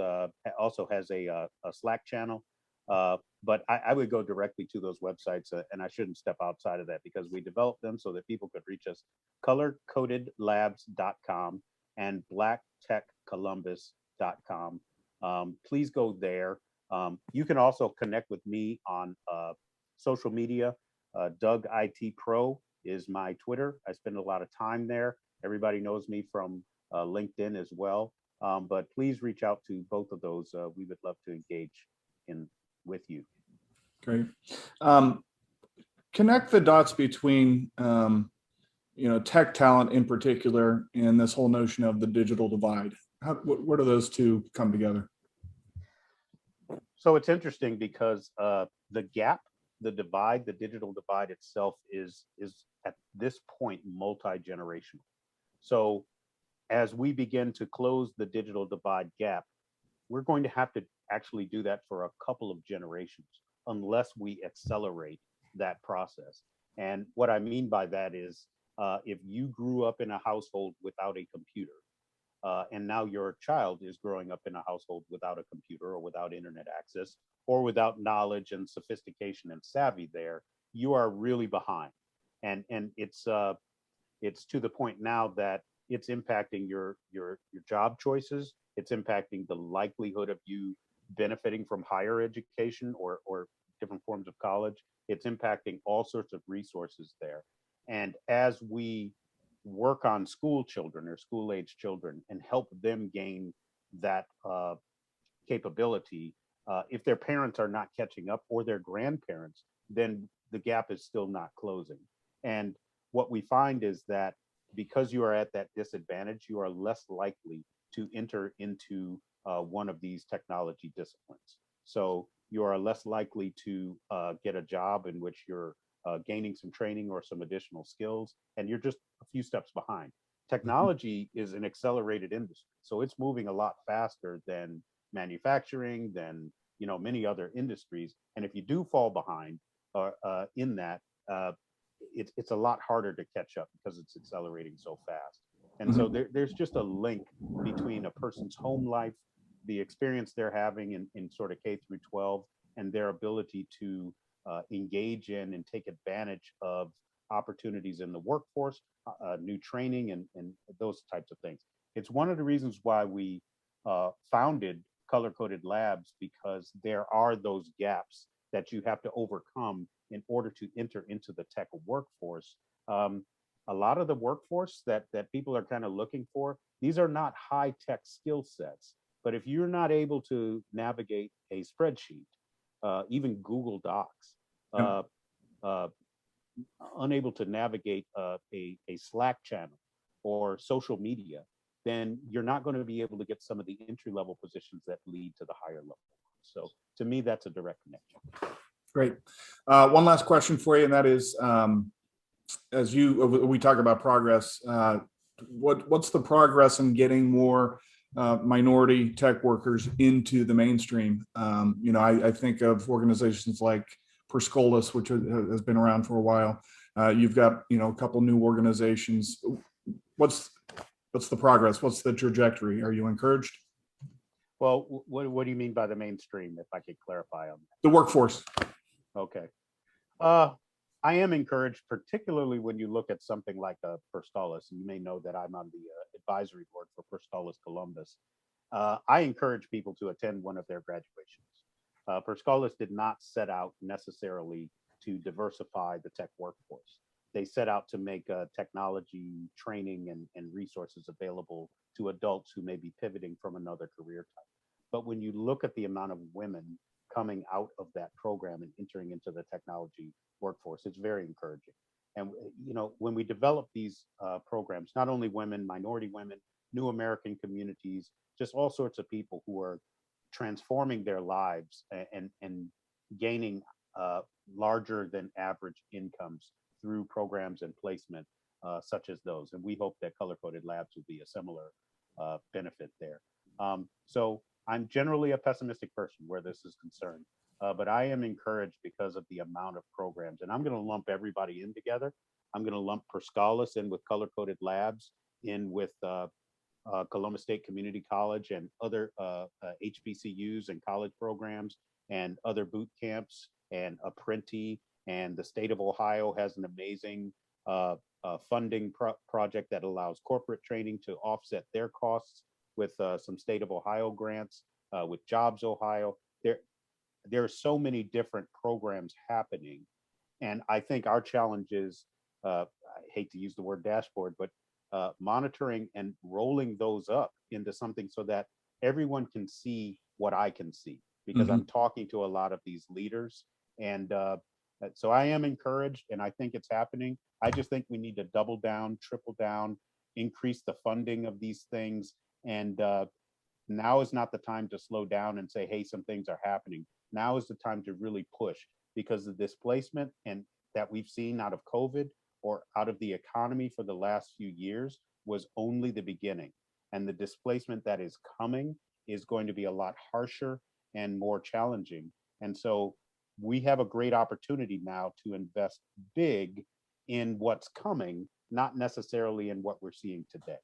also has a Slack channel, but I would go directly to those websites, and I shouldn't step outside of that because we developed them so that people could reach us. colorcodedlabs.com and blacktechcolumbus.com. Please go there. You can also connect with me on social media. Doug IT Pro is my Twitter. I spend a lot of time there. Everybody knows me from LinkedIn as well. But please reach out to both of those. We would love to engage with you. Great. Connect the dots between tech talent in particular and this whole notion of the digital divide. Where do those 2 come together? So it's interesting because the gap, the divide, the digital divide itself is at this point multi-generational. So as we begin to close the digital divide gap, we're going to have to actually do that for a couple of generations unless we accelerate that process. And what I mean by that is if you grew up in a household without a computer, and now your child is growing up in a household without a computer or without internet access or without knowledge and sophistication and savvy there, you are really behind. And it's to the point now that it's impacting your job choices. It's impacting the likelihood of you benefiting from higher education or different forms of college. It's impacting all sorts of resources there. And as we work on school children or school age children and help them gain that capability, if their parents are not catching up or their grandparents, then the gap is still not closing. And what we find is that because you are at that disadvantage, you are less likely to enter into one of these technology disciplines. So you are less likely to get a job in which you're gaining some training or some additional skills, and you're just a few steps behind. Technology is an accelerated industry, so it's moving a lot faster than manufacturing, than many other industries. And if you do fall behind in that, it's a lot harder to catch up because it's accelerating so fast. And so there's just a link between a person's home life, the experience they're having in sort of K through 12, and their ability to engage in and take advantage of opportunities in the workforce, new training, and those types of things. It's one of the reasons why we founded Color Coded Labs, because there are those gaps that you have to overcome in order to enter into the tech workforce. A lot of the workforce that people are kind of looking for, these are not high tech skill sets. But if you're not able to navigate a spreadsheet, even Google Docs, unable to navigate a Slack channel or social media, then you're not going to be able to get some of the entry level positions that lead to the higher level. So to me, that's a direct connection. Great. One last question for you, and that is, as we talk about progress, what's the progress in getting more minority tech workers into the mainstream? I think of organizations like Perscolis, which has been around for a while. You've got a couple new organizations. What's the progress? What's the trajectory? Are you encouraged? Well, what do you mean by the mainstream, if I could clarify on that? The workforce. Okay. I am encouraged, particularly when you look at something like Perscolis. You may know that I'm on the advisory board for Perscolis Columbus. I encourage people to attend one of their graduations. Perscolis did not set out necessarily to diversify the tech workforce. They set out to make technology training and resources available to adults who may be pivoting from another career type. But when you look at the amount of women coming out of that program and entering into the technology workforce, it's very encouraging. And when we develop these programs, not only women, minority women, new American communities, just all sorts of people who are transforming their lives and gaining larger than average incomes through programs and placement such as those. And we hope that color-coded labs will be a similar benefit there. So I'm generally a pessimistic person where this is concerned, but I am encouraged because of the amount of programs. And I'm going to lump everybody in together. I'm going to lump Perscolis in with color-coded labs, in with Columbus State Community College and other HBCUs and college programs and other boot camps and Apprenti, and the state of Ohio has an amazing funding project that allows corporate training to offset their costs with some state of Ohio grants, with Jobs Ohio. There are so many different programs happening. And I think our challenge is, I hate to use the word dashboard, but monitoring and rolling those up into something so that everyone can see what I can see, because I'm talking to a lot of these leaders. And so I am encouraged, and I think it's happening. I just think we need to double down, triple down, increase the funding of these things. And now is not the time to slow down and say, hey, some things are happening. Now is the time to really push, because the displacement and that we've seen out of COVID or out of the economy for the last few years was only the beginning. And the displacement that is coming is going to be a lot harsher and more challenging. And so we have a great opportunity now to invest big in what's coming, not necessarily in what we're seeing today.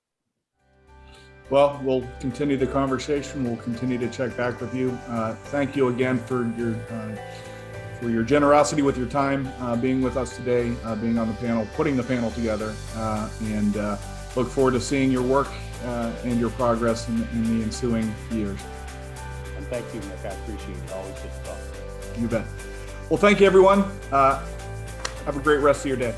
Well, we'll continue the conversation. We'll continue to check back with you. Thank you again for your generosity with your time, being with us today, being on the panel, putting the panel together, and look forward to seeing your work and your progress in the ensuing years. And thank you, Nick. I appreciate it. Always good to talk. You bet. Well, thank you, everyone. Have a great rest of your day.